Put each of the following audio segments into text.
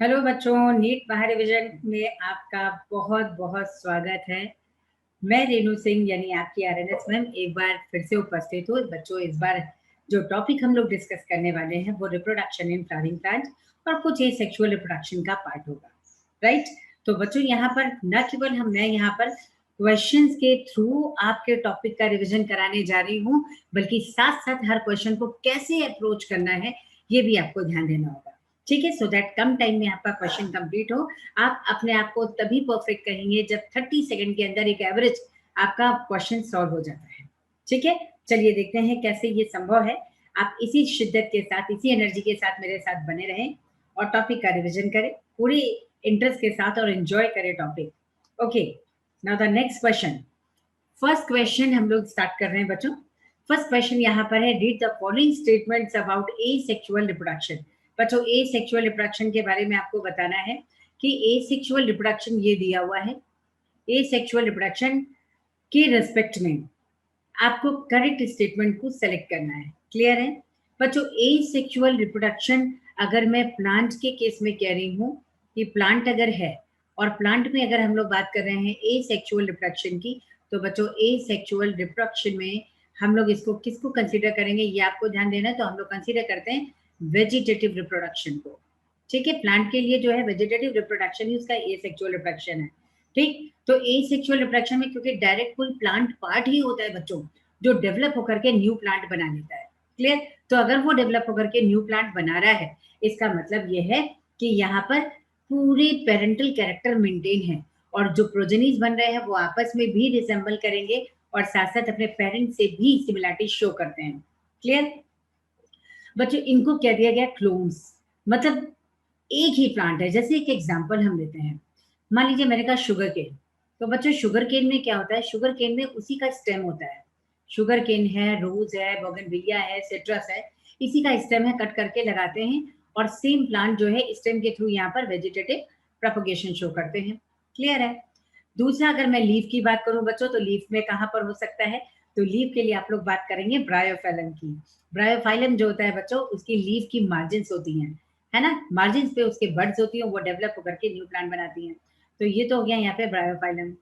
Hello बच्चों, NEET महारिविजन में आपका बहुत बहुत स्वागत है। मैं रेणु सिंह यानी आपकी आरएनएस मैम एक बार फिर से उपस्थित हूँ। बच्चों, इस बार जो टॉपिक हम लोग डिस्कस करने वाले हैं वो रिप्रोडक्शन इन फ्लावरिंग प्लांट और कुछ एसेक्सुअल रिप्रोडक्शन का पार्ट होगा, राइट। तो बच्चों, यहाँ पर न केवल मैं यहाँ पर क्वेश्चंस के थ्रू आपके टॉपिक का रिवीजन कराने जा रही हूँ, बल्कि साथ साथ हर क्वेश्चन को कैसे अप्रोच करना है ये भी आपको ध्यान देना होगा, ठीक है। सो दैट कम टाइम में आपका क्वेश्चन कंप्लीट हो। आप अपने आप को तभी परफेक्ट कहेंगे जब 30 सेकंड के अंदर एक एवरेज आपका क्वेश्चन सॉल्व हो जाता है, ठीक है। चलिए देखते हैं कैसे ये संभव है। आप इसी शिद्दत के साथ, इसी एनर्जी के साथ मेरे साथ बने रहें और टॉपिक का रिवीजन करें पूरी इंटरेस्ट के साथ और एंजॉय करें topic. Okay, now the next question. First question हम लोग स्टार्ट कर रहे हैं बच्चों। फर्स्ट क्वेश्चन यहाँ पर है, read the following statements about asexual reproduction. बच्चों, एसेक्सुअल रिप्रोडक्शन के बारे में आपको बताना है कि एसेक्सुअल रिप्रोडक्शन ये दिया हुआ है। एसेक्सुअल रिप्रोडक्शन के रेस्पेक्ट में आपको करेक्ट स्टेटमेंट को सेलेक्ट करना है। क्लियर है बच्चों? एसेक्सुअल रिप्रोडक्शन अगर मैं प्लांट के केस में कह रही हूँ कि प्लांट अगर है और प्लांट में अगर हम लोग बात कर रहे हैं एसेक्सुअल रिप्रोडक्शन की, तो बच्चों एसेक्सुअल रिप्रोडक्शन में हम लोग इसको किसको कंसीडर करेंगे ये आपको ध्यान देना है। तो हम लोग कंसीडर करते हैं वेजिटेटिव रिप्रोडक्शन को, ठीक है। प्लांट के लिए जो है वेजिटेटिव रिप्रोडक्शन ही उसका एसेक्सुअल रिप्रोडक्शन है, ठीक। तो एसेक्सुअल रिप्रोडक्शन में क्योंकि डायरेक्ट कोई प्लांट पार्ट ही होता है बच्चों जो डेवलप होकर के न्यू प्लांट बना लेता है। क्लियर? तो अगर वो डेवलप होकर के न्यू प्लांट बना रहा है, इसका मतलब ये है कि यहाँ पर पूरे पेरेंटल कैरेक्टर मेंटेन है और जो प्रोजेनीज बन रहे हैं वो आपस में भी रिसेंबल करेंगे और साथ साथ अपने पेरेंट से भी सिमिलरिटी शो करते हैं। क्लियर बच्चों? इनको कह दिया गया क्लोन्स, मतलब एक ही प्लांट है। जैसे एक एग्जांपल हम लेते हैं, मान लीजिए मैंने कहा शुगर केन। तो बच्चों शुगर केन में क्या होता है? शुगर केन में उसी का स्टेम होता है। शुगर केन है, रोज है, बोगनविलिया है, सिट्रस है, इसी का स्टेम है, कट करके लगाते हैं और सेम प्लांट जो है स्टेम के थ्रू यहाँ पर वेजिटेटिव प्रोपगेशन शो करते हैं। क्लियर है? दूसरा, अगर मैं लीफ की बात करूं बच्चों, तो लीफ में कहाँ पर हो सकता है? तो लीफ के लिए आप लोग बात करेंगे ब्रायोफाइलम की। ब्रायोफाइलम जो होता है बच्चों, उसकी लीफ की मार्जिन्स होती हैं, है ना, मार्जिन्स पे उसके बड्स होती हैं, वो डेवलप होकर के न्यू प्लांट बनाती हैं। तो ये तो हो गया यहाँ पे ब्रायोफाइलम।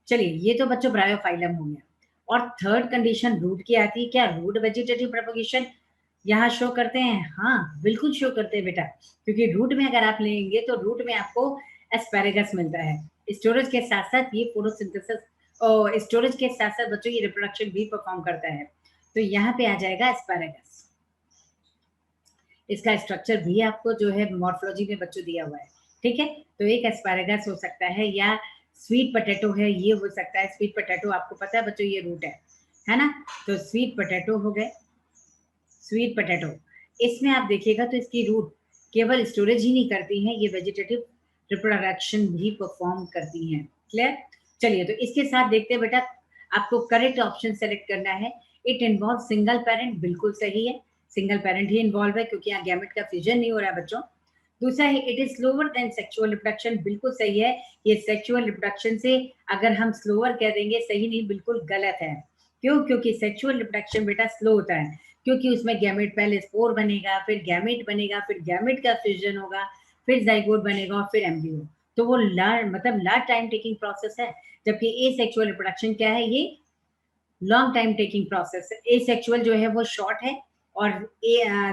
चलिए, ये तो बच्चों ब्रायोफाइलम हो गया। और थर्ड कंडीशन रूट की आती है। क्या रूट वेजिटेटिव प्रोपगेशन यहाँ शो करते हैं? हाँ, बिल्कुल शो करते हैं बेटा, क्योंकि रूट में अगर आप लेंगे तो रूट में आपको एस्पैरेगस मिलता है। स्टोरेज के साथ साथ ये फोटोसिंथेसिस और स्टोरेज के साथ साथ बच्चों ये रिप्रोडक्शन भी परफॉर्म करता है। तो यहाँ पे आ जाएगा एस्पैरेगस। इसका स्ट्रक्चर भी आपको जो है मॉर्फोलॉजी में बच्चों दिया हुआ है, ठीक है। तो एक एस्पैरेगस हो सकता है या स्वीट पोटैटो है, ये हो सकता है। स्वीट पोटैटो आपको पता है बच्चों ये रूट है ना। तो स्वीट पोटैटो हो गए, स्वीट पोटैटो। इसमें आप देखिएगा तो इसकी रूट केवल स्टोरेज ही नहीं करती हैं, ये वेजिटेटिव रिप्रोडक्शन भी परफॉर्म करती हैं। क्लियर? चलिए, तो इसके साथ देखते हैं बेटा, आपको करेक्ट ऑप्शन सेलेक्ट करना है। इट इन्वॉल्व सिंगल पेरेंट, बिल्कुल सही है, सिंगल पेरेंट ही इन्वॉल्व है क्योंकि यहाँ गैमेट का फ्यूजन नहीं हो रहा है बच्चों। दूसरा है it is slower then sexual reproduction, बिल्कुल सही है। ये सेक्सुअल रिप्रोडक्शन से अगर हम स्लोअर कह देंगे, सही नहीं, बिल्कुल गलत है। क्यों? क्योंकि सेक्सुअल रिप्रोडक्शन बेटा स्लो होता है, क्योंकि उसमें गैमेट पहले स्पोर बनेगा, फिर गैमेट बनेगा, फिर गैमेट का फ्यूजन होगा, फिर जाइगोट बनेगा और फिर एम्ब्रियो। तो वो मतलब लार्ज टाइम टेकिंग प्रोसेस है। जबकि एसेक्सुअल रिप्रोडक्शन क्या है? ये लॉन्ग टाइम टेकिंग प्रोसेस है। एसेक्सुअल जो है वो शॉर्ट है और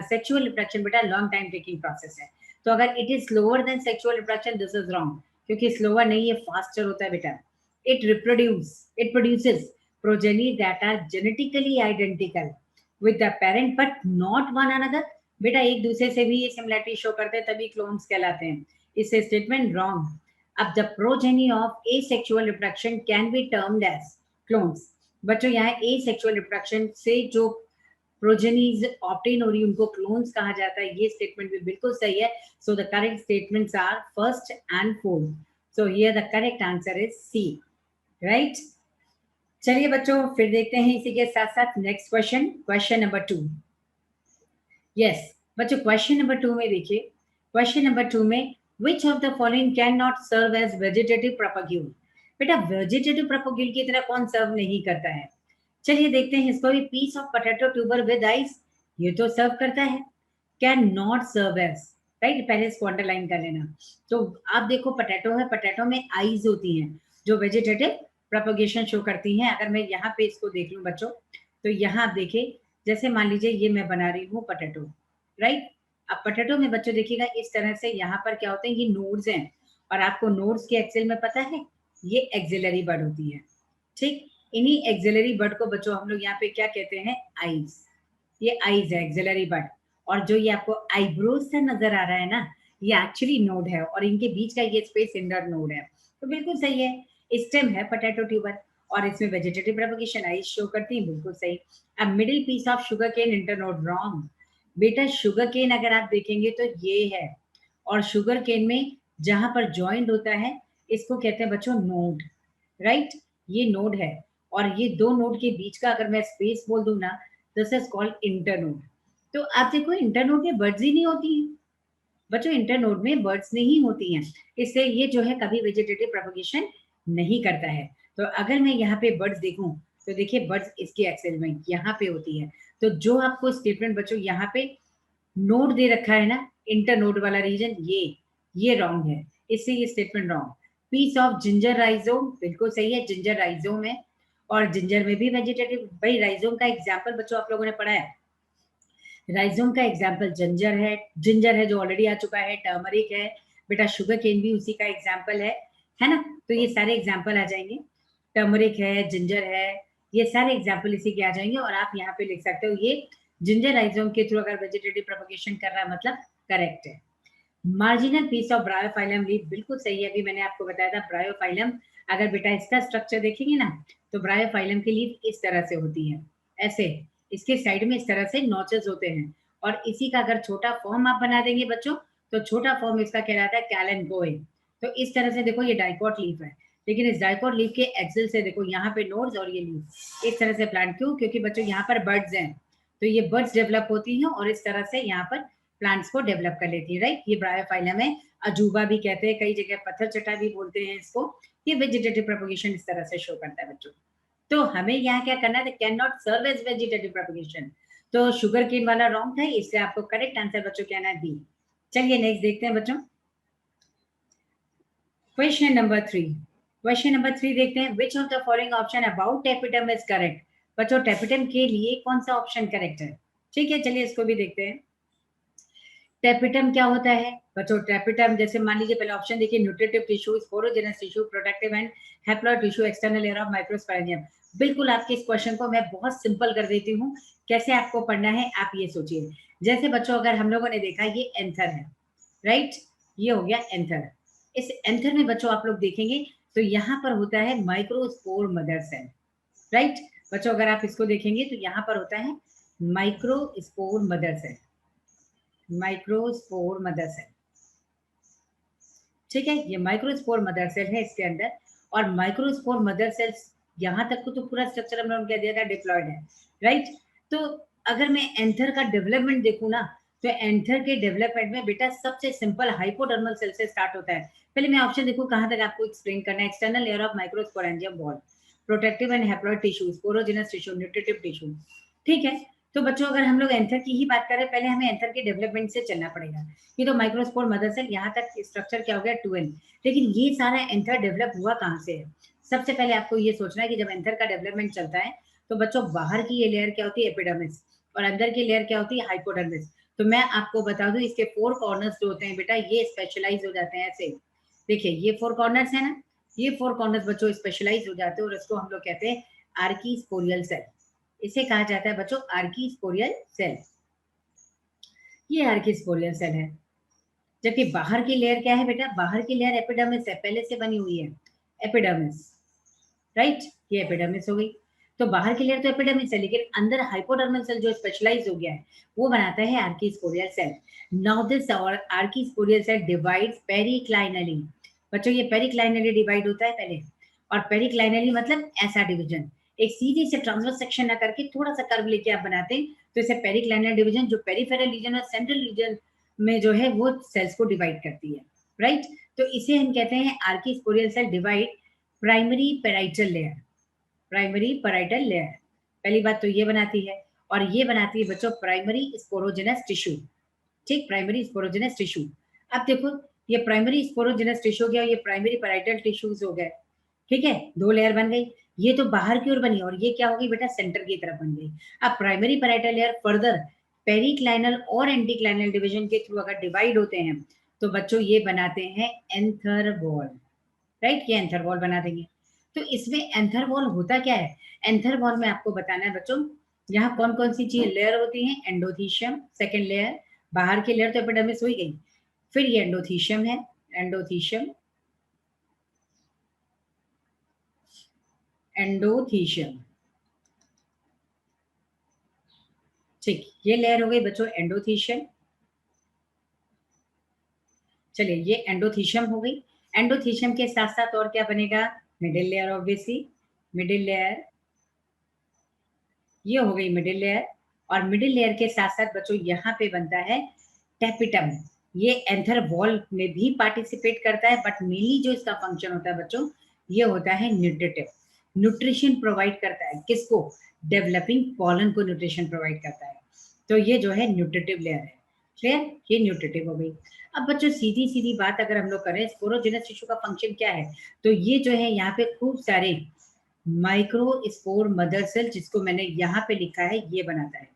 सेक्सुअल रिप्रोडक्शन बेटा लॉन्ग टाइम टेकिंग प्रोसेस है। तो अगर it is slower then sexual reproduction, this is wrong, क्योंकि स्लोअर नहीं, ये फास्टर होता है बेटा। It produces progeny that are genetically identical with the parent but not one another। बेटा एक दूसरे से भी ये सिमिलरिटी शो करते हैं, तभी क्लोन्स कहलाते हैं। इससे स्टेटमेंट रॉन्ग। अब the progeny of asexual reproduction can be termed as clones। बच्चों यहाँ asexual reproduction से जो प्रोजेनीज ऑप्टेन हो रही है उनको क्लोन्स कहा जाता है। ये स्टेटमेंट भी बिल्कुल सही है। So the correct statements are first and fourth. So here the correct answer is C, right. चलिए बच्चों, फिर देखते हैं इसी के साथ साथ next question, question number 2। Yes बच्चों, क्वेश्चन नंबर 2 में देखिए, क्वेश्चन नंबर 2 में which of the following can not serve as vegetative propagule. बेटा वेजिटेटिव प्रोपग्यूल की तरह कौन सर्व नहीं करता है? चलिए देखते हैं इसको भी। Piece of potato tuber with eyes, ये तो सर्व करता है। Can not serve as, right, पहले इसको अंडरलाइन कर लेना। तो आप देखो पोटैटो है, पोटैटो में आईज होती हैं जो वेजिटेटिव प्रोपगेशन शो करती हैं। अगर मैं यहाँ पे इसको देख लूँ बच्चों, तो यहाँ आप देखिए, जैसे मान लीजिए ये मैं बना रही हूँ पोटैटो, राइट। अब पोटैटो में बच्चों देखिएगा इस तरह से यहाँ पर क्या होते हैं, ये नोड्स हैं, और आपको नोड्स के एक्सेल में पता है ये एक्सिलरी बड होती है, ठीक। इन्हीं एक्सिलरी बड को बच्चों हम लोग यहाँ पे क्या कहते हैं, आईज। ये आईज है, एक्सिलरी बड। और जो ये आपको आईब्रोज से नजर आ रहा है ना, ये एक्चुअली नोड है, और इनके बीच का ये स्पेस इंडर नोड है। तो बिल्कुल सही है, स्टेम है पोटैटो ट्यूबर, और इसमें वेजिटेटिव प्रोपगेशन आईज शो करती है, बिल्कुल सही। अब middle piece of sugar cane internode, wrong. बेटा शुगर केन अगर आप देखेंगे तो ये है, और शुगर केन में जहां पर ज्वाइंट होता है इसको कहते हैं बच्चों नोड, राइट। ये नोड है, और ये दो नोड के बीच का अगर मैं स्पेस बोल दूं ना, दिस इज कॉल्ड इंटरनोड। तो आप देखो इंटरनोड में बर्ड्स ही नहीं होती हैं बच्चों, इंटरनोड में बर्ड्स नहीं होती हैं, इससे ये जो है कभी वेजिटेटिव प्रोपगेशन नहीं करता है। तो अगर मैं यहाँ पे बर्ड्स देखूं, तो देखिए बर्ड्स इसके एक्सेल में यहाँ पे होती है। तो जो आपको स्टेटमेंट बच्चों यहाँ पे नोड दे रखा है ना, इंटरनोड वाला रीजन, ये रॉन्ग है, इससे ये statement wrong. Piece of ginger rhizome, बिल्कुल सही है, जिंजर राइजोम है, और जिंजर में भी वेजिटेटिव, भाई राइजोम का एग्जाम्पल बच्चों आप लोगों ने पढ़ा है, राइजोम का एग्जाम्पल जिंजर है जो ऑलरेडी आ चुका है, टर्मरिक है, बेटा शुगर केन भी उसी का एग्जाम्पल है ना। तो ये सारे एग्जाम्पल आ जाएंगे, टर्मरिक है, जिंजर है, ये सारे एग्जाम्पल इसी के आ जाएंगे, और आप यहाँ पे लिख सकते हो ये जिंजर राइजोम के थ्रू अगर वेजिटेटिव प्रोपगेशन कर रहा है मतलब करेक्ट है। Marginal piece of bryophyllum leaf, बिल्कुल सही है, अभी मैंने आपको बताया था ब्रायोफाइलम। अगर बेटा इसका स्ट्रक्चर देखेंगे ना, तो ब्रायोफाइलम की लीफ इस तरह से होती है, ऐसे, इसके साइड में इस तरह से नॉचेस होते हैं, और इसी का अगर छोटा फॉर्म आप बना देंगे बच्चों, तो छोटा फॉर्म इसका कहलाता है कैलेंगोए। तो इस तरह से देखो ये डाइकोट लीफ है, लेकिन इस डाइकोट लीफ के एक्सिल से देखो यहाँ पे नोड्स और ये लीफ इस तरह से प्लांट, क्यों, क्योंकि बच्चों यहाँ पर बर्ड्स हैं, तो ये बर्ड्स डेवलप होती हैं और इस तरह से यहाँ पर प्लांट्स को डेवलप कर लेती है, राइट। ये ब्रायोफाइलम है, अजूबा भी कहते हैं, कई जगह पत्थर चट्टा भी बोलते हैं इसको। ये वेजिटेटिव प्रोपगेशन इस तरह से शो करता है बच्चों। तो हमें यहाँ क्या करना है, can not serve as vegetative propagation. तो शुगर केन वाला रॉन्ग था, इससे आपको करेक्ट आंसर बच्चों क्या है, बी। चलिए नेक्स्ट देखते हैं बच्चों, क्वेश्चन नंबर 3। क्वेश्चन नंबर 3 देखते हैं, विच of the following option about tapetum is correct. बच्चों टेपिटम के लिए कौन सा ऑप्शन करेक्ट है, ठीक है, चलिए इसको भी देखते हैं। टेपिटम क्या होता है बच्चों, टेपिटम जैसे मान लीजिए पहले ऑप्शन देखिए, nutritive tissue, sporogenous tissue, protective and haploid tissue, external layer of microsporangium. बिल्कुल आपके इस क्वेश्चन को मैं बहुत सिंपल कर देती हूँ, कैसे आपको पढ़ना है आप ये सोचिए। जैसे बच्चों अगर हम लोगों ने देखा ये एंथर है, राइट, ये हो गया एंथर। इस एंथर में बच्चों आप लोग देखेंगे तो यहाँ पर होता है माइक्रोस्पोर मदर सेल, राइट। बच्चों अगर आप इसको देखेंगे तो यहाँ पर होता है microspore mother cell, microspore mother cell, ठीक है, ये माइक्रोस्पोर मदर सेल है इसके अंदर। और माइक्रोस्पोर मदर सेल्स यहाँ तक को तो पूरा स्ट्रक्चर हमने कह दिया था डिप्लॉयड है, राइट। तो अगर मैं एंथर का डेवलपमेंट देखूँ ना, तो एंथर के डेवलपमेंट में बेटा सबसे सिंपल हाइपोडर्मल सेल से स्टार्ट होता है। पहले मैं ऑप्शन देखूँ कहाँ तक आपको एक्सप्लेन करना है, external layer of microsporangium wall, protective and haploid tissue, sporogenous tissue, nutritive tissue, ठीक है। तो बच्चों अगर हम लोग एंथर की ही बात करें, पहले हमें एंथर के डेवलपमेंट से चलना पड़ेगा। ये तो माइक्रोस्पोर मदर सेल यहाँ तक स्ट्रक्चर क्या हो गया 2n, लेकिन ये सारा एंथर डेवलप हुआ कहाँ से है। सबसे पहले आपको ये सोचना है कि जब एंथर का डेवलपमेंट चलता है तो बच्चों बाहर की ये लेयर क्या होती है, एपिडर्मिस, और अंदर की लेयर क्या होती है, हाइपोडर्मिस। तो मैं आपको बता दूं इसके 4 कॉर्नर्स जो होते हैं बेटा ये स्पेशलाइज हो जाते हैं ऐसे, देखिए ये 4 कॉर्नर्स है ना, ये 4 कॉर्नर्स बच्चों स्पेशलाइज हो जाते हैं, और इसको हम लोग कहते हैं आर्कीस्पोरियल सेल। इसे कहा जाता है बच्चों आर्कीस्पोरियल सेल, ये आर्कीस्पोरियल सेल है। जबकि बाहर की लेयर क्या है बेटा, बाहर की लेयर एपिडर्मिस है, पहले से बनी हुई है, एपिडर्मिस, राइट, ये एपिडर्मिस हो गई। तो बाहर की लेयर तो एपिडर्मिस है, लेकिन अंदर हाइपोडर्मल सेल जो स्पेशलाइज हो गया है वो बनाता है archesporial cell. Now this archesporial cell divides periclinally. बच्चों ये पेरिक्लाइनली डिवाइड होता है पहले, और पेरिक्लाइनली मतलब ऐसा डिवीजन, एक सीधे से ट्रांसवर्स सेक्शन ना करके थोड़ा सा कर्व लेके आप बनाते हैं, तो इसे पेरिक्लाइनल डिवीजन, जो पेरिफेरल रीजन और सेंट्रल रीजन में जो है वो सेल्स को डिवाइड करती है, राइट। तो इसे हम कहते हैं archesporial cell divide primary parietal layer, primary parietal layer, पहली बात तो ये बनाती है। और ये बनाती है बच्चों प्राइमरी स्पोरोजेनस टिश्यू, ठीक, प्राइमरी स्पोरोजेनस टिश्यू। अब देखो ये प्राइमरी स्पोरोजेनस टिश्यू हो गया, ये प्राइमरी पैराइटल टिश्यूज हो गए, ठीक है, 2 लेयर बन गई। ये तो बाहर की ओर बनी और ये क्या होगी बेटा, सेंटर की तरफ बन गई। अब primary parietal layer further periclinal और एंटीक्लाइनल डिवीजन के थ्रू अगर डिवाइड होते हैं तो बच्चों ये बनाते हैं एंथर वॉल, राइट, ये एंथर वॉल बना देंगे। तो इसमें एंथर वॉल होता क्या है, एंथर वॉल में आपको बताना है बच्चों, यहाँ कौन कौन सी चीज लेयर होती है, एंडोथीशियम सेकेंड लेयर, बाहर की लेयर तो एपिडर्मिस हो ही गई, फिर ये एंडोथीशियम है, एंडोथीशियम, एंडोथीशियम, ठीक, ये लेयर हो गई बच्चों एंडोथीशियम। चलिए ये एंडोथीशियम हो गई। एंडोथीशियम के साथ साथ और क्या बनेगा, middle layer, obviously middle layer, ये हो गई मिडिल लेयर। और मिडिल लेयर के साथ साथ बच्चों यहाँ पे बनता है टेपिटम। ये एंथर वॉल में भी पार्टिसिपेट करता है, बट मेनली जो इसका फंक्शन होता है बच्चों, ये होता है न्यूट्रिटिव, न्यूट्रिशन प्रोवाइड करता है किसको, डेवलपिंग पॉलन को न्यूट्रिशन प्रोवाइड करता है। तो ये जो है न्यूट्रिटिव लेयर है, क्लियर, ये न्यूट्रिटिव हो गई। अब बच्चों सीधी सीधी बात अगर हम लोग करें स्पोरोजेनस टिश्यू का फंक्शन क्या है, तो ये जो है यहाँ पे खूब सारे माइक्रोस्पोर मदर सेल, जिसको मैंने यहाँ पे लिखा है, ये बनाता है।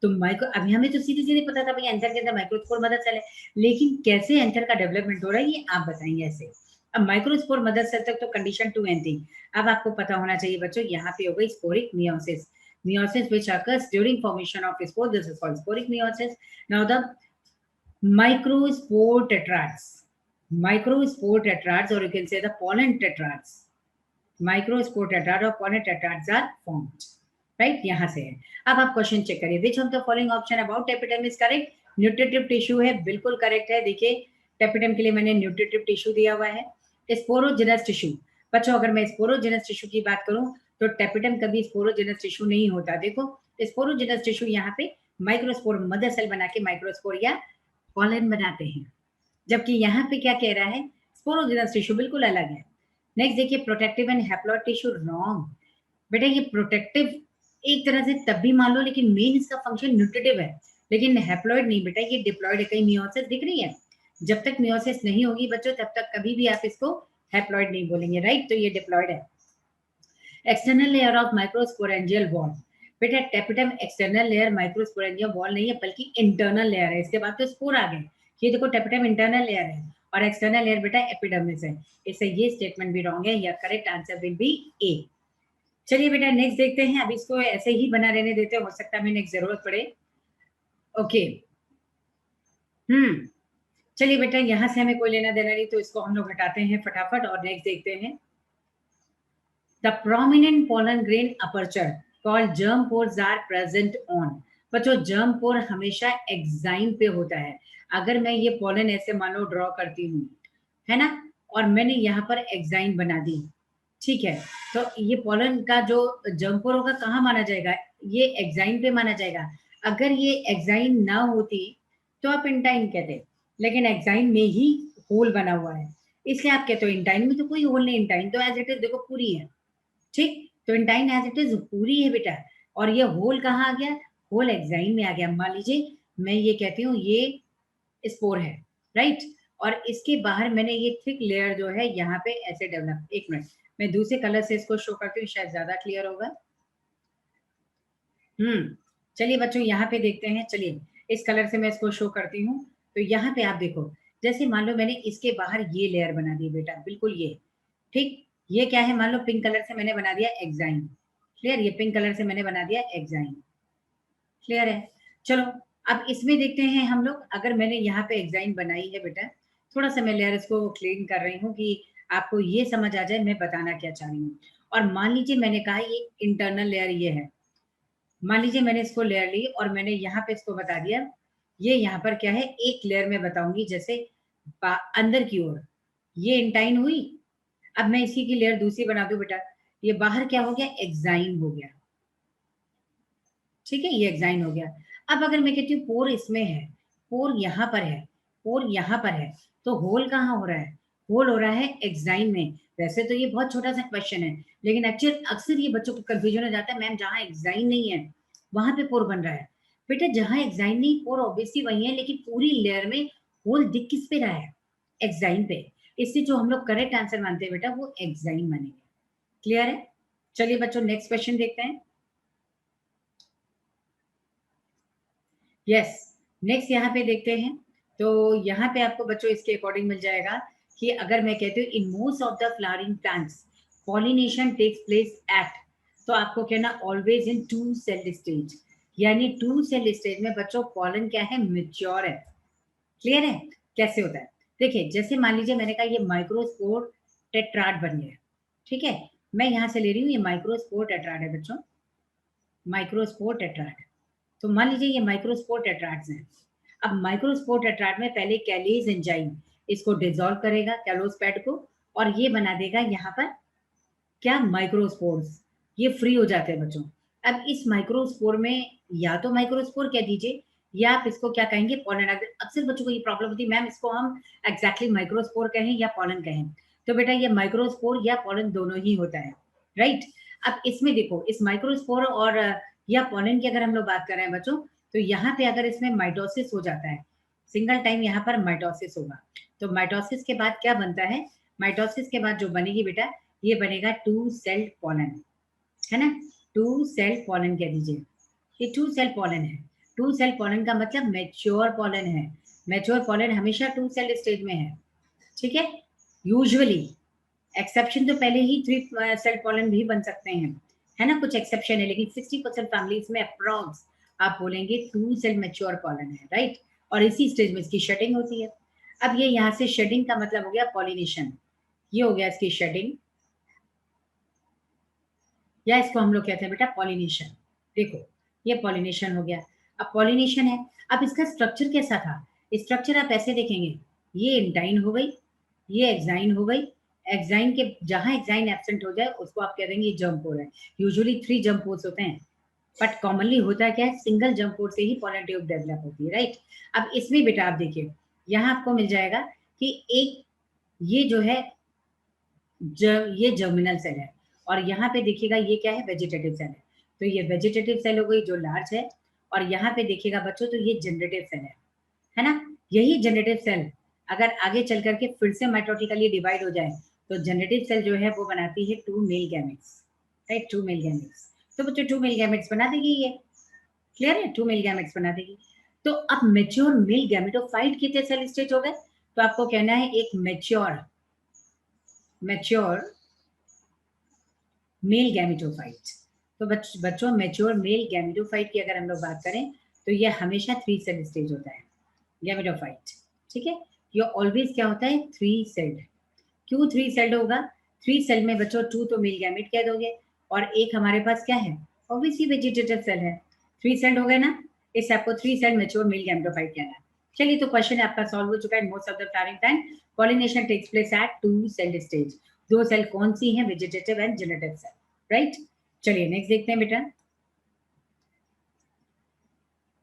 तो माइक्रो, अभी हमें तो सीधे सीधे पता था भाई एंथर के अंदर माइक्रोस्पोर मदर सेल है, लेकिन कैसे एंथर का डेवलपमेंट हो रहा है ये आप बताएंगे ऐसे। अब माइक्रोस्पोर मदर सेल तक तो कंडीशन 2 एंड 3। अब आपको पता होना चाहिए बच्चों, यहाँ पे हो गई sporic meiosis, meiosis which occurs during formation of spore, this is called sporic meiosis. Now the microspore tetrads, microspore tetrads, or you can say the pollen tetrads, microspore tetrad और pollen tetrads are formed, right, यहाँ से है। अब आप question check करिए, which of the following option about epidermis is correct, nutritive tissue है, बिल्कुल correct है। देखिए टेपिडम के लिए मैंने न्यूट्रिटिव टिश्यू दिया हुआ है। स्पोरोजेनस टिश्यू, बच्चों अगर मैं स्पोरोजेनस टिश्यू की बात करूं तो टेपिडम कभी स्पोरोजेनस टिश्यू नहीं होता। देखो स्पोरोजेनस टिश्यू यहाँ पे माइक्रोस्पोर मदर सेल बना के माइक्रोस्पोर या पॉलन बनाते हैं, जबकि यहाँ पे क्या कह रहा है, स्पोरोजेनस टिश्यू बिल्कुल अलग है। नेक्स्ट देखिए protective and haploid tissue, wrong बेटा, ये प्रोटेक्टिव एक तरह से तब भी मान लो, लेकिन मेन इसका फंक्शन न्यूट्रिटिव है, लेकिन हैप्लॉइड नहीं बेटा, ये डिप्लॉइड है। कहीं मियोसिस दिख रही है, जब तक मियोसिस नहीं होगी बच्चों तब तक कभी भी आप इसको हैप्लॉइड नहीं बोलेंगे, राइट, तो ये डिप्लॉइड है। एक्सटर्नल लेयर ऑफ माइक्रोस्पोरेंजियल वॉल, बेटा टेपिडम एक्सटर्नल लेयर माइक्रोस्पोरेंजियल वॉल नहीं है बल्कि इंटरनल लेयर है। इसके बाद तो स्पोर आ गए, ये देखो टेपिडम इंटरनल लेयर है और एक्सटर्नल लेयर बेटा एपिडर्मिस है। इससे ये स्टेटमेंट भी रॉन्ग है, या correct answer will be A. चलिए बेटा नेक्स्ट देखते हैं, अब इसको ऐसे ही बना रहने देते हैं, हो सकता है हमें नेक्स्ट जरूरत पड़े। ओके, चलिए बेटा यहाँ से हमें कोई लेना देना नहीं, तो इसको हम लोग हटाते हैं फटाफट और नेक्स्ट देखते हैं। The prominent pollen grain aperture called germ pores are present on, बच्चों जर्म पोर हमेशा एक्साइन पे होता है। अगर मैं ये पोलन ऐसे मानो ड्रॉ करती हूँ, है ना, और मैंने यहाँ पर एक्साइन बना दी, ठीक है, तो ये पोलन का जो जर्म पोर होगा कहाँ माना जाएगा, ये एक्साइन पे माना जाएगा। अगर ये एक्साइन ना होती तो आप इंटाइन कहते, लेकिन एक्साइन में ही होल बना हुआ है, इसलिए आप कहते हो इंटाइन में तो कोई होल नहीं, इंटाइन तो एज इट इज देखो पूरी है, ठीक, तो इंटाइन एज इट इज पूरी है बेटा। और ये होल कहाँ आ गया, होल एक्साइन में आ गया। मान लीजिए मैं ये कहती हूँ ये स्पोर है, राइट, और इसके बाहर मैंने ये थिक लेयर जो है यहाँ पे ऐसे डेवलप, एक मिनट मैं दूसरे कलर से इसको शो करती हूँ, शायद ज्यादा क्लियर होगा। चलिए बच्चों यहाँ पे देखते हैं, चलिए इस कलर से मैं इसको शो करती हूँ। तो यहाँ पे आप देखो, जैसे मान लो मैंने इसके बाहर ये लेयर बना दी बेटा, बिल्कुल ये, ठीक, ये क्या है, मान लो पिंक कलर से मैंने बना दिया एक्साइन, क्लियर, ये पिंक कलर से मैंने बना दिया एक्साइन, क्लियर है। चलो अब इसमें देखते हैं हम लोग, अगर मैंने यहाँ पे एक्साइन बनाई है बेटा, थोड़ा सा मैं लेयर इसको क्लीन कर रही हूँ कि आपको ये समझ आ जाए मैं बताना क्या चाह रही हूँ। और मान लीजिए मैंने कहा ये इंटरनल लेयर ये है, मान लीजिए मैंने इसको लेयर ली और मैंने यहाँ पे इसको बता दिया, ये यहाँ पर क्या है, एक लेयर में बताऊंगी जैसे अंदर की ओर ये इंटाइन हुई। अब मैं इसी की लेयर दूसरी बना दूं बेटा, ये बाहर क्या हो गया, एक्साइन हो गया, ठीक है, ये एक्साइन हो गया। अब अगर मैं कहती हूँ पोर इसमें है, पोर यहाँ पर है, पोर यहाँ पर है, तो होल कहाँ हो रहा है, होल हो रहा है एक्साइन में। वैसे तो ये बहुत छोटा सा क्वेश्चन है, लेकिन एक्चुअल अक्सर ये बच्चों को कंफ्यूजन हो जाता है, मैम जहाँ एक्साइन नहीं है वहां पे पोर बन रहा है। बेटा जहाँ एक्साइन नहीं पोर ऑब्वियसली वही है, लेकिन पूरी लेयर में होल दिख किस पे रहा है? एक्साइन पे। इससे जो हम लोग करेक्ट आंसर मानते हैं बेटा वो एक्साइन मानेंगे। क्लियर है? चलिए बच्चों नेक्स्ट क्वेश्चन देखते हैं। यस, नेक्स्ट यहाँ पे देखते हैं। तो यहाँ पे आपको बच्चों इसके अकॉर्डिंग मिल जाएगा कि अगर मैं कहती हूँ in most of the flowering plants pollination takes place at, तो आपको कहना always in two cell stage, यानी टू सेल स्टेज में बच्चों पॉलन क्या है? मैच्योर है। क्लियर है? कैसे होता है? देखिए जैसे मान लीजिए मैंने कहा ये माइक्रोस्पोर टेट्राड बन गया, ठीक है? मैं यहाँ से ले रही हूँ, ये माइक्रोस्पोर टेट्राड है बच्चों, माइक्रोस्पोर टेट्राड। तो मान लीजिए ये माइक्रोस्पोर टेट्राड्स हैं। अब माइक्रोस्पोर टेट्राड में पहले कैलेज एंजाइम इसको डिसॉल्व करेगा कैलोस पैड को, और ये बना देगा यहाँ पर क्या? माइक्रोस्पोर्स। ये फ्री हो जाते हैं बच्चों। अब इस माइक्रोस्पोर में या तो माइक्रोस्पोर कह दीजिए, या आप इसको क्या कहेंगे? पॉलन। अक्सर बच्चों को ये प्रॉब्लम होती है, मैम इसको हम एग्जैक्टली माइक्रोस्पोर कहें या पॉलन कहें? तो बेटा ये माइक्रोस्पोर या पॉलन दोनों ही होता है, राइट? अब इसमें देखो इस माइक्रोस्पोर और या पॉलन की अगर हम लोग बात कर रहे हैं बच्चों, तो यहाँ पे अगर इसमें माइटोसिस हो जाता है, सिंगल टाइम यहाँ पर माइटोसिस होगा, तो माइटोसिस के बाद क्या बनता है? माइटोसिस के बाद जो बनेगी बेटा, ये बनेगा टू सेल पॉलन, है ना? टू सेल पॉलन कह दीजिए, ये टू सेल पॉलन है। टू सेल पॉलन का मतलब मैच्योर पॉलन है। मैच्योर पॉलन हमेशा टू सेल स्टेज में है, ठीक है? यूजुअली, एक्सेप्शन तो पहले ही थ्री सेल पॉलन भी बन सकते हैं, है ना? कुछ एक्सेप्शन है, लेकिन 60% फैमिलीज में अप्रॉक्स आप बोलेंगे टू सेल मैच्योर पॉलन है, राइट? और इसी स्टेज में इसकी शेडिंग होती है। अब ये यहाँ से शेडिंग का मतलब हो गया पॉलिनेशन, ये हो गया इसकी शेडिंग, या इसको हम लोग कहते हैं बेटा पॉलिनेशन। देखो ये पॉलिनेशन हो गया। अब पॉलिनेशन है, अब इसका स्ट्रक्चर कैसा था? स्ट्रक्चर आप ऐसे देखेंगे, ये इंटाइन हो गई, ये एक्साइन हो गई। एक्साइन के जहां एक्साइन एब्सेंट हो जाए उसको आप कह देंगे जंप पोर है। यूजुअली 3 जंप पोर्स होते हैं, बट कॉमनली होता है क्या है? सिंगल जंप पोर से ही पॉलन ट्यूब डेवलप होती है, राइट? अब इसमें बेटा आप देखिए, यहाँ आपको मिल जाएगा कि एक ये जो है ये जर्मिनल सेल है, और यहाँ पे देखिएगा ये क्या है? वेजिटेटिव सेल है। तो ये वेजिटेटिव सेल हो गई जो लार्ज है, और यहाँ पे देखिएगा बच्चों तो ये जनरेटिव सेल है ना? यही जनरेटिव सेल अगर आगे चल करके फिर से माइटोटिकली डिवाइड हो जाए, तो जनरेटिव सेल जो है वो बनाती है two male gametes, right? Two male gametes. तो बच्चों टू मेल गैमेट्स बना देगी ये, क्लियर है? टू मेल गैमेट्स बना देगी। तो अब मेच्योर मेल गैमेटोफाइट कितने सेल स्टेज हो गए? तो आपको कहना है एक मेच्योर मेच्योर मेल गैमेटोफाइट। तो बच्चों मैच्योर मेल गैमेटोफाइट की अगर हम लोग बात करें, तो ये हमेशा 3 सेल स्टेज होता है गैमेटोफाइट, ठीक है? ये ऑलवेज क्या होता है? 3 सेल्ड। क्यों 3 सेल्ड होगा? 3 सेल में बच्चों 2 तो मेल गैमेट कह दोगे, और एक हमारे पास क्या है? ऑब्वियसली वेजिटेटिव सेल है। 3 सेल्ड हो गए ना, इससे आपको 3 सेल मैच्योर मेल गैमेटोफाइट कहना है। चलिए तो क्वेश्चन आपका सॉल्व हो चुका है। Most of the flowering plant pollination takes place at 2 cell stage. 2 cell कौन सी हैं? Vegetative and generative cell, right? चलिए नेक्स्ट देखते हैं बेटा।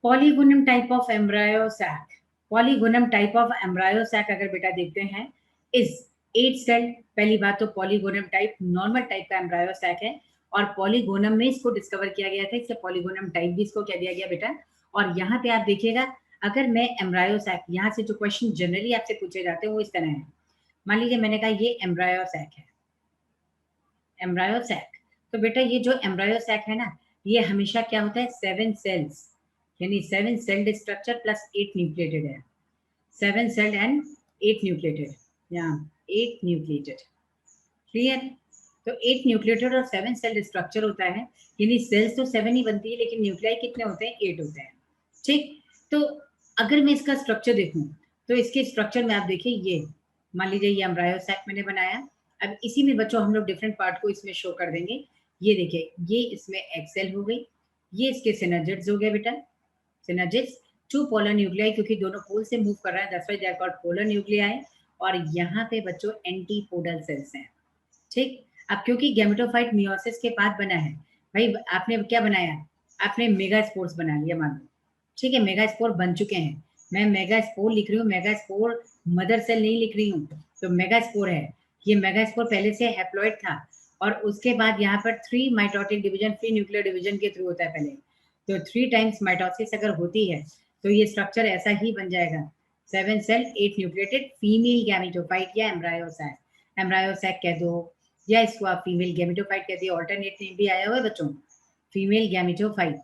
Polygonum type of embryo sac, polygonum type of embryo sac अगर बेटा देखते हैं इज 8 सेल। पहली बात तो पॉलीगोनम टाइप नॉर्मल टाइप का एम्ब्रायो सैक है, और पॉलीगोनम में इसको डिस्कवर किया गया था, इससे पॉलीगोनम टाइप भी इसको कह दिया गया बेटा। और यहाँ पे आप देखिएगा, अगर मैं एम्ब्रायो सैक, यहाँ से जो क्वेश्चन जनरली आपसे पूछे जाते हैं वो इस तरह है। मान लीजिए मैंने कहा ये एम्ब्रायो सैक है, एम्ब्रायो सैक। तो बेटा ये जो एम्ब्रायो सैक है ना, ये हमेशा क्या होता है? 7 सेल्स, यानी 7 सेल्ड स्ट्रक्चर प्लस 8 न्यूक्लिएटेड है। 7 सेल्ड एंड 8 न्यूक्लिएटेड, या 8 न्यूक्लिएटेड, क्लियर? तो 8 न्यूक्लिएटेड और 7 सेल्ड स्ट्रक्चर होता है, यानी सेल्स तो 7 ही बनती है, लेकिन न्यूक्लियाई कितने होते हैं? 8 होते हैं, ठीक? तो अगर मैं इसका स्ट्रक्चर देखूं, तो इसके स्ट्रक्चर में आप देखिए, ये मान लीजिए ये एम्ब्रायो सैक मैंने बनाया। अब इसी में बच्चों हम लोग डिफरेंट पार्ट को इसमें शो कर देंगे। ये देखिए, ये इसमें एक्सेल हो गई, ये इसके सिनर्जिड्स हो गए बेटा, सिनर्जिड्स। 2 पोलर न्यूक्लियाई, क्योंकि दोनों पोल से मूव कर रहा है, that's why they are called polar nuclei. और यहाँ पे बच्चों एंटीपोडल सेल्स हैं, ठीक? अब क्योंकि गैमेटोफाइट मियोसिस के बाद बना है, भाई आपने क्या बनाया? आपने मेगास्पोर्स बना लिया मान लो, ठीक है? मेगास्पोर बन चुके हैं। मैं मेगास्पोर लिख रही हूँ, मेगास्पोर मदर सेल नहीं लिख रही हूँ। तो मेगास्पोर है, ये मेगास्पोर पहले से हैप्लॉइड था, और उसके बाद यहाँ पर 3 माइटोटिक डिवीजन, 3 न्यूक्लियर डिवीजन के थ्रू होता है पहले। तो 3 टाइम्स माइटोसिस अगर होती है तो ये स्ट्रक्चर ऐसा ही बन जाएगा, 7 सेल 8 न्यूक्लिएटेड फीमेल गैमेटोफाइट या एम्ब्रायोसैक, एम्ब्रायोसैक कह दो या इसको आप फीमेल गैमेटोफाइट कह दिए, ऑल्टरनेट नेम भी आया हुआ है बच्चों, फीमेल गैमेटोफाइट,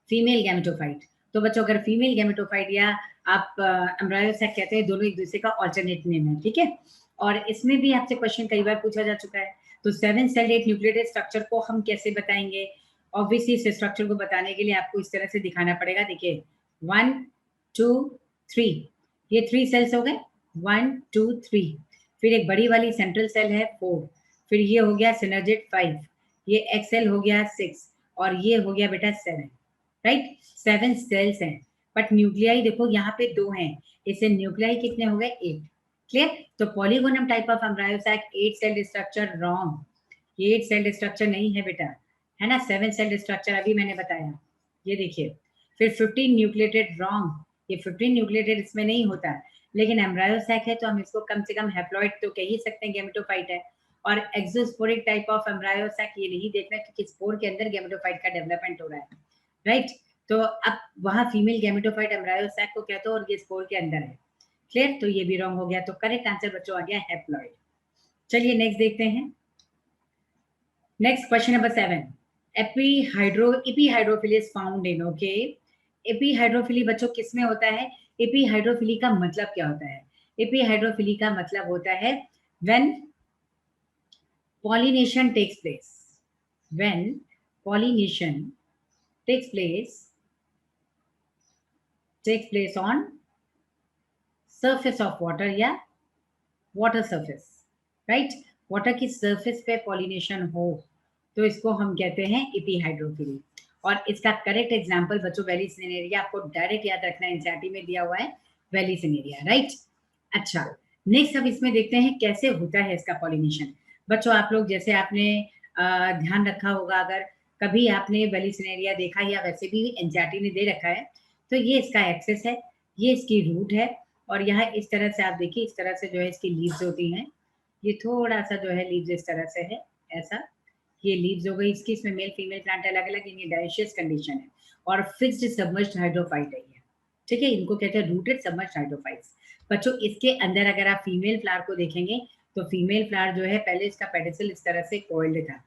फीमेल गैमेटोफाइट। तो बच्चों अगर फीमेल गैमेटोफाइट या आप एम्ब्रायोसैक कहते हैं, दोनों एक दूसरे का ऑल्टरनेट नेम है, ठीक है। और इसमें भी आपसे क्वेश्चन कई बार पूछा जा चुका है, तो 7 सेल 8 न्यूक्लिएटेड स्ट्रक्चर को हम कैसे बताएंगे? ऑब्वियसली इस स्ट्रक्चर को बताने के लिए आपको इस तरह से दिखाना पड़ेगा, देखिए 1 2 3, ये 3 सेल्स हो गए, 1 2 3, फिर एक बड़ी वाली सेंट्रल सेल है 4, फिर ये हो गया सिनर्जिड 5, ये एक्सेल हो गया 6 और ये हो गया बेटा 7, राइट। 7 सेल्स हैं, बट न्यूक्लियाई देखो यहाँ पे 2 हैं, इससे न्यूक्लियाई कितने हो गए? 8, क्लियर। तो polygonum type of embryo sac 8 cell structure wrong, ये 8 सेल स्ट्रक्चर नहीं है बेटा, है ना, 7 सेल स्ट्रक्चर अभी मैंने बताया, ये देखिए। फिर 15 न्यूक्लिएटेड रॉन्ग, ये 15 न्यूक्लिएटेड इसमें नहीं होता, लेकिन एम्ब्रायोसैक है तो हम इसको कम से कम हैप्लॉइड तो कह ही सकते हैं, गैमेटोफाइट है। और एक्सोस्पोरिक टाइप ऑफ एम्ब्रायोसैक ये नहीं देखना क्योंकि स्पोर के अंदर गैमेटोफाइट का डेवलपमेंट हो रहा है, राइट। तो अब वहां फीमेल गैमेटोफाइट एम्ब्रायोसैक को कहते हो और ये स्पोर के अंदर है, क्लियर। तो ये भी रॉन्ग हो गया, तो करेक्ट आंसर बच्चों आ गया हैप्लॉइड। चलिए नेक्स्ट देखते हैं, next question number 7, epihydrophily is found in, okay. Epihydrophily बच्चों किस में होता है? एपीहाइड्रोफिली का मतलब क्या होता है? एपीहाइड्रोफिली का मतलब होता है when pollination takes place, when pollination takes place on surface of water या water surface, right, water की surface पे pollination हो तो इसको हम कहते हैं एपीहाइड्रोफिली। और इसका करेक्ट एग्जांपल बच्चों वेलिसिनेरिया, आपको डायरेक्ट याद रखना है, एनसीईआरटी में दिया हुआ है वेलिसिनेरिया, राइट। अच्छा, नेक्स्ट अब इसमें देखते हैं कैसे होता है इसका पॉलिनेशन। बच्चों आप लोग जैसे आपने ध्यान रखा होगा, अगर कभी आपने वेलिसिनेरिया देखा या वैसे भी एनसीईआरटी ने दे रखा है, तो ये इसका एक्सेस है, ये इसकी रूट है, और यहाँ इस तरह से आप देखिए, इस तरह से जो है इसकी लीव्स होती हैं, ये थोड़ा सा जो है लीव्स इस तरह से है, ऐसा ये लीव्स हो गई इसकी, इसमें मेल फीमेल प्लांट अलग अलग, ये डायशियस कंडीशन है और फिक्स्ड सबमर्ज्ड हाइड्रोफाइट है ये, ठीक है, इनको कहते हैं रूटेड सबमर्ज्ड हाइड्रोफाइट्स। बच्चों इसके अंदर अगर आप फीमेल फ्लावर को देखेंगे तो फीमेल फ्लावर जो है पहले इसका पेडिसल इस तरह से कॉइल्ड था,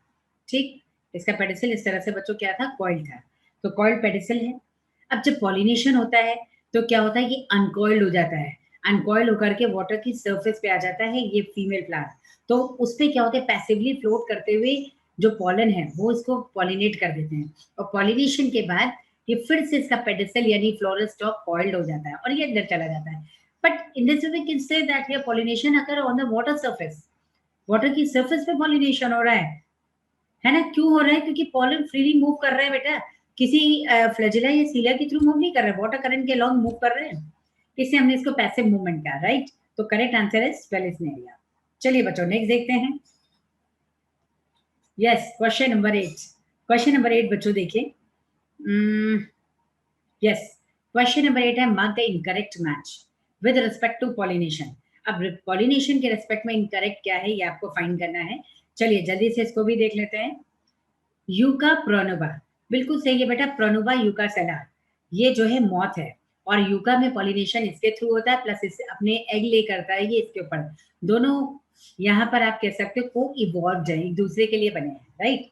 ठीक, इसका पेडिसल इस तरह से बच्चों क्या था? कॉइल्ड था, तो कॉइल्ड पेडिसल है। अब जब पॉलिनेशन होता है तो क्या होता है, ये अनकॉइल्ड हो जाता है, अनकॉइल होकर के वाटर की सरफेस पे आ जाता है ये फीमेल फ्लावर, तो उस पे क्या होता है, पैसिवली फ्लोट करते हुए जो पॉलन है वो इसको पॉलिनेट कर देते हैं, और पॉलिनेशन के बाद ये फिर से इसका पेडिसल यानी फ्लोरल स्टॉक कॉइल्ड हो जाता है और ये अंदर चला जाता है। But in this way we can say that here pollination occur on the water surface, water की सरफेस पे पॉलिनेशन हो रहा है ना। क्यों हो रहा है? क्योंकि पॉलन फ्रीली मूव कर रहा है बेटा, किसी फ्लैजिला या सीलिया के थ्रू मूव नहीं कर रहा है, वाटर करंट के लॉन्ग मूव कर रहे हैं, इसलिए हमने इसको पैसिव मूवमेंट कहा, राइट। तो करेक्ट आंसर इज वेलिसिनेरिया। चलिए बच्चों नेक्स्ट देखते हैं, yes question number 8, question number 8 बच्चों देखिए, यस क्वेश्चन नंबर 8 है mark the incorrect match with respect to pollination. अब पॉलिनेशन के रिस्पेक्ट में इनकरेक्ट क्या है ये आपको फाइंड करना है, चलिए जल्दी से इसको भी देख लेते हैं। यूका प्रोनोबा, बिल्कुल सही है बेटा, प्रोनोबा यूका सेला, ये जो है मॉथ है, और यूका में पॉलिनेशन इसके थ्रू होता है, प्लस इस अपने एग ले करता है ये इसके ऊपर, दोनों यहाँ पर आप कह सकते हो को इवॉल्व है, एक दूसरे के लिए बने हैं, राइट।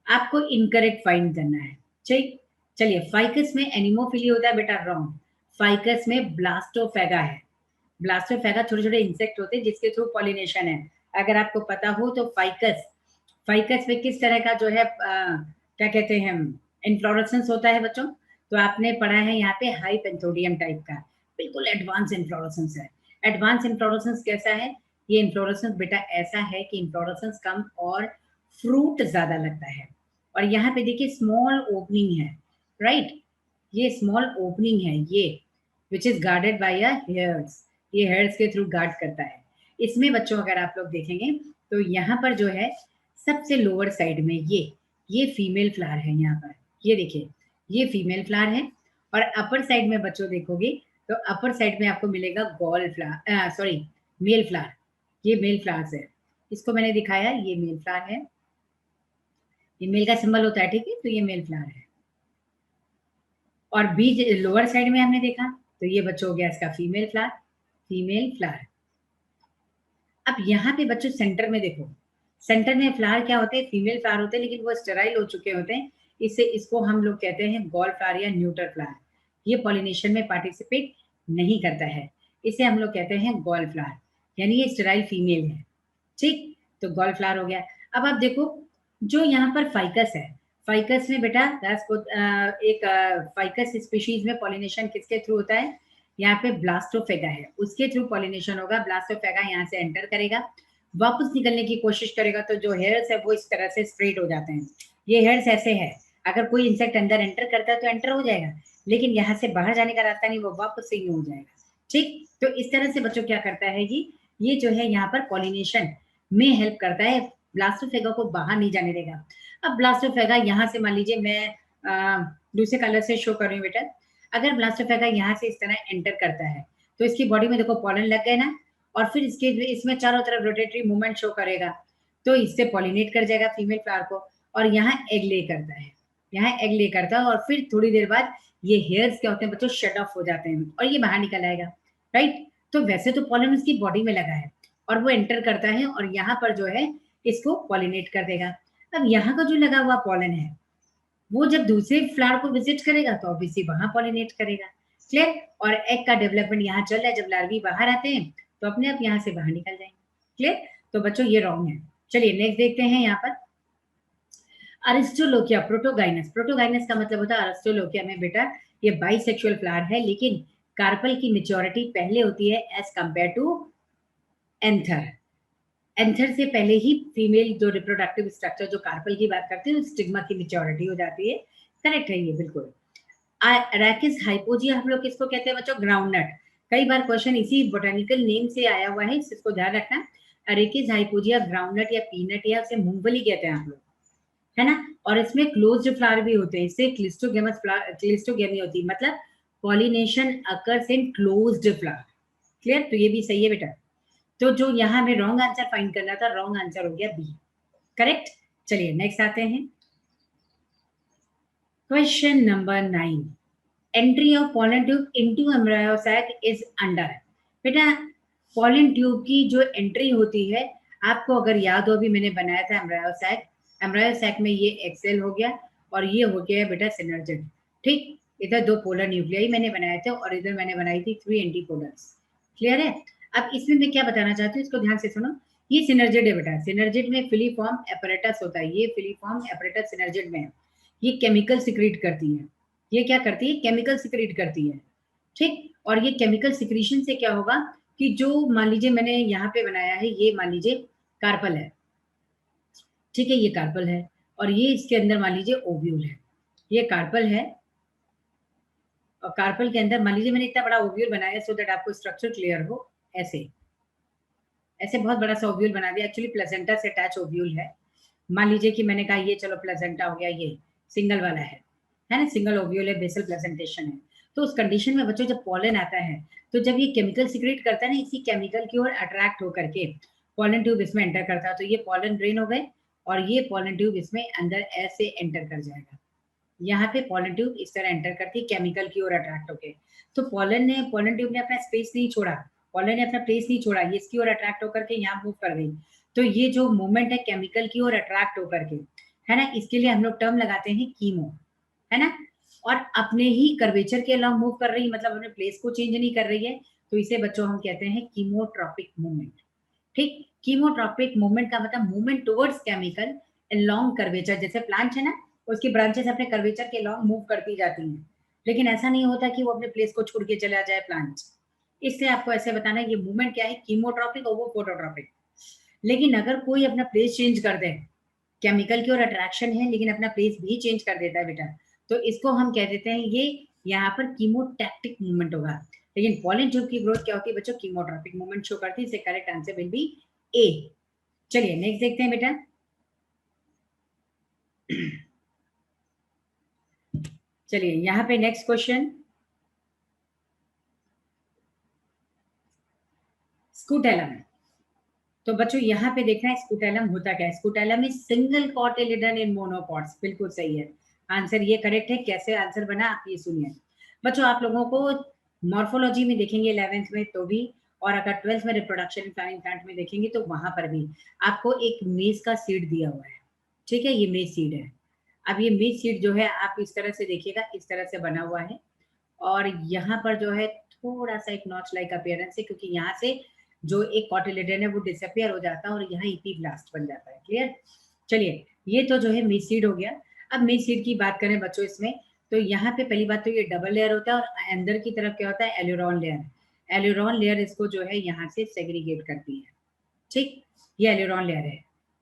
आपको इनकरेक्ट फाइंड करना है, ठीक। चलिए फाइकस में एनिमोफिली होता है बेटा, रॉन्ग, फाइकस में ब्लास्टोफेगा है, ब्लास्टोफेगा छोटे छोटे इंसेक्ट होते हैं जिसके थ्रू पॉलिनेशन है। अगर आपको पता हो तो फाइकस, फाइकस में किस तरह का जो है क्या कहते हैं इन्फ्लोरेसेंस होता है बच्चों, तो आपने पढ़ा है यहाँ पे हाई पेंथोडियम टाइप का, बिल्कुल एडवांस इन्फ्लोरेसेंस है। एडवांस इन्फ्लोरेसेंस कैसा है? ये इन्फ्लोरेसेंस बेटा ऐसा है कि इन्फ्लोरेसेंस कम और फ्रूट ज्यादा लगता है, और यहाँ पे देखिए स्मॉल ओपनिंग है, राइट, ये स्मॉल ओपनिंग है ये, which is guarded by hairs, ये हेयर्स के थ्रू गार्ड करता है। इसमें बच्चों अगर आप लोग देखेंगे तो यहाँ पर जो है सबसे लोअर साइड में ये फीमेल फ्लावर है, यहाँ पर ये देखिए ये फीमेल फ्लावर है, और अपर साइड में बच्चों देखोगे तो अपर साइड में आपको मिलेगा gall flower, sorry male flower, ये मेल फ्लावर्स है, इसको मैंने दिखाया ये मेल फ्लावर है, ये मेल का सिंबल होता है, ठीक है, तो ये मेल फ्लावर है। और बीज लोअर साइड में हमने देखा, तो ये बच्चों हो गया इसका फीमेल फ्लावर, फीमेल फ्लावर। अब यहाँ पे बच्चों सेंटर में देखो, सेंटर में फ्लावर क्या होते हैं, फीमेल फ्लावर होते हैं, लेकिन वो स्टेराइल हो चुके होते हैं। इससे इसको हम लोग कहते हैं गॉल फ्लावर या न्यूटर फ्लावर। ये पॉलिनेशन में पार्टिसिपेट नहीं करता है, इसे हम लोग कहते हैं गॉल फ्लावर, यानी ये स्टेराइल फीमेल है। ठीक, तो गॉल फ्लावर हो गया। अब आप देखो, जो यहाँ पर फाइकस है, फाइकस में बेटा एक फाइकस स्पीशीज में पॉलिनेशन किसके थ्रू होता है, यहाँ पे ब्लास्टोफेगा है, उसके थ्रू पॉलिनेशन होगा। ब्लास्टोफेगा यहाँ से एंटर करेगा, वापस निकलने की कोशिश करेगा, तो जो हेयर्स है वो इस तरह से स्प्रेड हो जाते हैं। ये हेयर्स ऐसे है, अगर कोई इंसेक्ट अंदर एंटर करता है तो एंटर हो जाएगा, लेकिन यहाँ से बाहर जाने का रास्ता नहीं, वो वापस से ही हो जाएगा। ठीक, तो इस तरह से बच्चों क्या करता है जी, ये जो है यहाँ पर पॉलिनेशन में हेल्प करता है, ब्लास्टोफेगा को बाहर नहीं जाने देगा। अब ब्लास्टोफेगा यहाँ से मान लीजिए मैं दूसरे कलर से शो कर रही हूँ बेटा, अगर ब्लास्टोफेगा यहाँ से इस तरह एंटर करता है, तो इसकी बॉडी में देखो पॉलन लग गए ना, और फिर इसके इसमें चारों तरफ रोटेटरी मूवमेंट शो करेगा, तो इससे पॉलिनेट कर जाएगा फीमेल फ्लावर को, और यहाँ एग ले करता है, यहाँ एग ले करता है, और फिर थोड़ी देर बाद ये हेयर्स क्या होते हैं बच्चों, शट ऑफ हो जाते हैं और ये बाहर निकल आएगा। राइट, तो वैसे तो पॉलन उसकी बॉडी में लगा है, और वो एंटर करता है और यहाँ पर जो है इसको पॉलिनेट कर देगा। अब यहाँ का जो लगा हुआ पॉलन है, वो जब दूसरे फ्लावर को विजिट करेगा तो ऑब्वियसली वहां पॉलिनेट करेगा। क्लियर, और एग का डेवलपमेंट यहाँ चल रहा है, जब लार्वी बाहर आते हैं तो अपने आप यहाँ से बाहर निकल जाएंगे। क्लियर, तो बच्चों ये रॉन्ग है। चलिए नेक्स्ट देखते हैं यहाँ पर अरिस्टोलोकिया प्रोटोगाइनस। प्रोटोगाइनस का मतलब होता है अरिस्टोलोकिया में बेटा ये बाइसेक्सुअल फ्लावर है, लेकिन कार्पल की मेच्योरिटी पहले होती है as compare to anther. Anther से पहले ही फीमेल जो रिप्रोडक्टिव स्ट्रक्चर जो कार्पल की बात करते हैं, स्टिग्मा की मेच्योरिटी हो जाती है। करेक्ट है ये बिल्कुल। अरैकिस हाइपोजिया हम लोग किसको कहते हैं बच्चों, ग्राउंडनट। कई बार क्वेश्चन इसी बोटेनिकल नेम से आया हुआ है, इसको ध्यान रखना। अरेकिस हाइपोजिया ग्राउंडनट या पीनट या उसे मूंगफली कहते हैं आप लोग, है ना। और इसमें क्लोज्ड फ्लावर भी होते हैं, इससे क्लिस्टोगेमस फ्लावर, क्लिस्टोगेमी होती है, मतलब pollination occurs in closed flower. Clear, तो ये भी सही है बेटा। तो जो यहाँ हमें रॉन्ग आंसर फाइंड करना था, रॉन्ग आंसर हो गया बी। करेक्ट, चलिए नेक्स्ट आते हैं। Question number 9, entry of pollen tube into embryo sac is under. बेटा पॉलन ट्यूब की जो एंट्री होती है, आपको अगर याद हो, अभी मैंने बनाया था एम्ब्रायो सैक, एम्ब्रायो सैक में ये एक्सेल हो गया और ये हो गया बेटा सिनर्जिड। ठीक, इधर दो पोलर न्यूक्लियाई मैंने बनाए थे और इधर मैंने बनाई थी 3 एंटीपोलर्स। क्लियर है। अब इसमें मैं क्या बताना चाहती हूँ, इसको ध्यान से सुनो। ये सिनर्जिड है बेटा, सिनर्जिड में फिलीफॉर्म एपरेटस होता है, ये फिलीफॉर्म एपरेटस सिनर्जिड में है। ये केमिकल सिक्रीट करती है, ये क्या करती है, केमिकल सिक्रीट करती है। ठीक, और ये केमिकल सिक्रीशन से क्या होगा कि जो मान लीजिए मैंने यहाँ पे बनाया है, ये मान लीजिए कार्पल है, ठीक है, ये कार्पल है, और ये इसके अंदर मान लीजिए ओव्यूल है, ये कार्पल है, और कार्पल के अंदर मान लीजिए मैंने इतना बड़ा ओव्यूल बनाया सो दैट आपको स्ट्रक्चर क्लियर हो। ऐसे ऐसे बहुत बड़ा सा ओव्यूल बना दिया, एक्चुअली प्लेसेंटा से अटैच ओव्यूल है। मान लीजिए कि मैंने कहा ये चलो प्लेसेंटा हो गया, ये सिंगल वाला है ना, सिंगल ओव्यूल है, बेसल प्लेसेंटेशन है। तो उस कंडीशन में बच्चों जब पॉलन आता है, तो जब ये केमिकल सिक्रेट करता है ना, इसी केमिकल की ओर अट्रैक्ट होकर के पॉलन ट्यूब इसमें एंटर करता है, तो ये पॉलन ब्रेन हो गए, और ये पॉलन ट्यूब इसमें अंदर ऐसे एंटर कर जाएगा। यहाँ पे पॉलन ट्यूब इस तरह एंटर करती है केमिकल की ओर अट्रैक्ट होके। तो पॉलन ट्यूब ने अपना स्पेस नहीं छोड़ा, पॉलन ने अपना प्लेस नहीं छोड़ा, ये इसकी ओर अट्रैक्ट होकर के यहाँ मूव कर गई। तो ये जो मूवमेंट है केमिकल की ओर अट्रैक्ट होकर के, है ना, इसके लिए हम लोग टर्म लगाते हैं कीमो, है ना। और अपने ही कर्वेचर के अलॉन्ग मूव कर रही है, मतलब अपने प्लेस को चेंज नहीं कर रही है, तो इसे बच्चों हम कहते हैं कीमोट्रॉपिक मूवमेंट। ठीक, कीमोट्रॉपिक मूवमेंट का मतलब movement towards chemical along curvature. जैसे प्लांट है ना, उसकी ब्रांचेस अपने कर्वेचर के अलॉन्ग मूव करती जाती हैं, लेकिन ऐसा नहीं होता कि वो अपने प्लेस को छोड़ के चला जाए प्लांट। इसलिए आपको ऐसे बताना है ये मूवमेंट क्या है, कीमोट्रॉपिक और वो फोटोट्रॉपिक। लेकिन अगर कोई अपना प्लेस चेंज कर दे, केमिकल की ओर अट्रैक्शन है लेकिन अपना प्लेस भी चेंज कर देता है बेटा, तो इसको हम कह देते हैं ये यहाँ पर कीमोटैक्टिक मूवमेंट होगा। लेकिन पॉलन ट्यूब की ग्रोथ क्या होती है बच्चों, कीमोट्रॉपिक मूवमेंट शो करती है, इससे correct answer will be A. चलिए नेक्स्ट देखते हैं बेटा। चलिए यहाँ पे नेक्स्ट क्वेश्चन, स्कूटेलम। तो बच्चों यहाँ पे देखना है स्कूटेलम होता क्या है। Scutellum is single cotyledon in monocots. बिल्कुल सही है, आंसर ये करेक्ट है। कैसे आंसर बना आप ये सुनिए। बच्चों आप लोगों को मॉर्फोलॉजी में देखेंगे 11th में तो भी, और अगर 12th में रिप्रोडक्शन प्लांट में देखेंगे तो वहां पर भी आपको एक मेज का सीड दिया हुआ है। ठीक है, ये मेज सीड है। अब ये मेज सीड जो है आप इस तरह से देखिएगा, इस तरह से बना हुआ है, और यहाँ पर जो है थोड़ा सा एक नॉच लाइक अपीयरेंस है, क्योंकि यहाँ से जो एक कॉटिलिडन है वो डिसअपियर हो जाता है और यहाँ इपीब्लास्ट बन जाता है। क्लियर। चलिए, ये तो जो है मेज सीड हो गया। अब मेज सीड की बात करें बच्चों इसमें, तो यहाँ पे पहली बात तो ये डबल लेयर होता है, और अंदर की तरफ क्या होता है, एल्यूरॉन लेयर। एल्यूरॉन लेयर इसको जो है यहाँ से सेग्रीगेट करती है। ठीक, ये एल्यूरॉन लेयर है।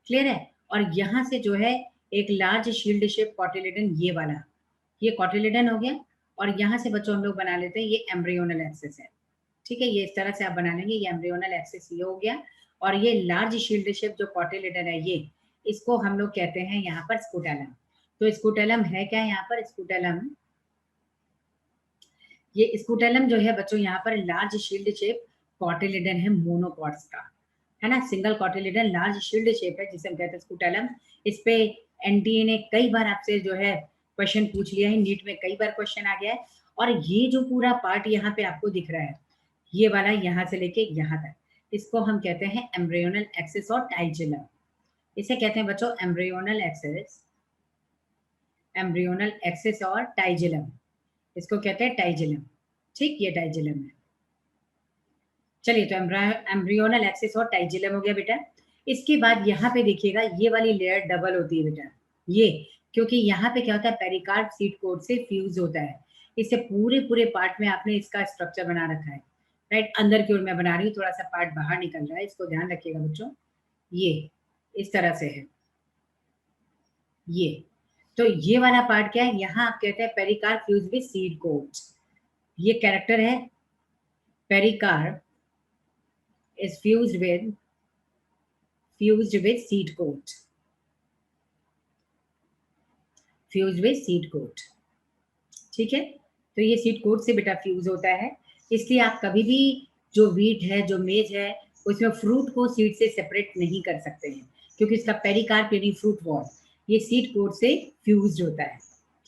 क्लियर है। और यहाँ से जो है एक लार्ज शील्ड शेप कॉटिलिडन, ये वाला, ये कॉटिलिडन हो गया। और यहाँ से बच्चों हम लोग बना लेते हैं, ये एम्ब्रियोनल एक्सिस है। ठीक है, ये इस तरह से आप बना लेंगे, ये एम्ब्रियोनल एक्सिस ये हो गया। और ये लार्ज शील्ड शेप जो कॉटिलिडन है, ये इसको हम लोग कहते हैं यहाँ पर स्कूटेलम। तो स्कूटेलम है क्या यहाँ पर, स्कूटेलम, ये स्कूटेलम जो है बच्चों यहाँ पर लार्ज शील्ड शेप कॉटिलिडन है मोनोकॉट्स का, है ना। Single cotyledon large shield shape है जिसे हम कहते हैं स्कूटेलम। इस पे एनटीए ने कई बार आपसे जो है क्वेश्चन पूछ लिया है, नीट में कई बार क्वेश्चन आ गया है। और ये जो पूरा पार्ट यहाँ पे आपको दिख रहा है, ये वाला यहाँ से लेके यहाँ तक, इसको हम कहते हैं एम्ब्रियोनल एक्सिस और टाइजिलम। इसे कहते हैं बच्चों एम्ब्रियोनल एक्सिस, एम्ब्रियोनल एक्सिस और टाइजिलम, इसको कहते हैं टाइजिलम। ठीक, ये टाइजिलम है। चलिए, तो एम्ब्रियोनल एक्सिस और टाइजिलम हो गया बेटा। इसके बाद यहाँ पे देखिएगा, ये वाली लेयर डबल होती है बेटा, ये, क्योंकि यहाँ पे क्या होता है, पेरिकार्प सीड कोट से फ्यूज होता है। इससे पूरे पूरे पार्ट में आपने इसका स्ट्रक्चर बना रखा है। राइट, अंदर की ओर मैं बना रही हूँ, थोड़ा सा पार्ट बाहर निकल रहा है, इसको ध्यान रखिएगा बच्चों। ये इस तरह से है, ये। तो ये वाला पार्ट क्या है, यहाँ आप कहते हैं pericarp fuse with seed coat. ये कैरेक्टर है, pericarp is fused with seed coat, fused with seed coat। ठीक है, तो ये सीड कोट से बेटा फ्यूज होता है। इसलिए आप कभी भी जो वीट है, जो मेज है, उसमें फ्रूट को सीड से सेपरेट नहीं कर सकते हैं, क्योंकि इसका पेरिकार्प यानी फ्रूट वॉल ये सीड कोट से फ्यूज होता है।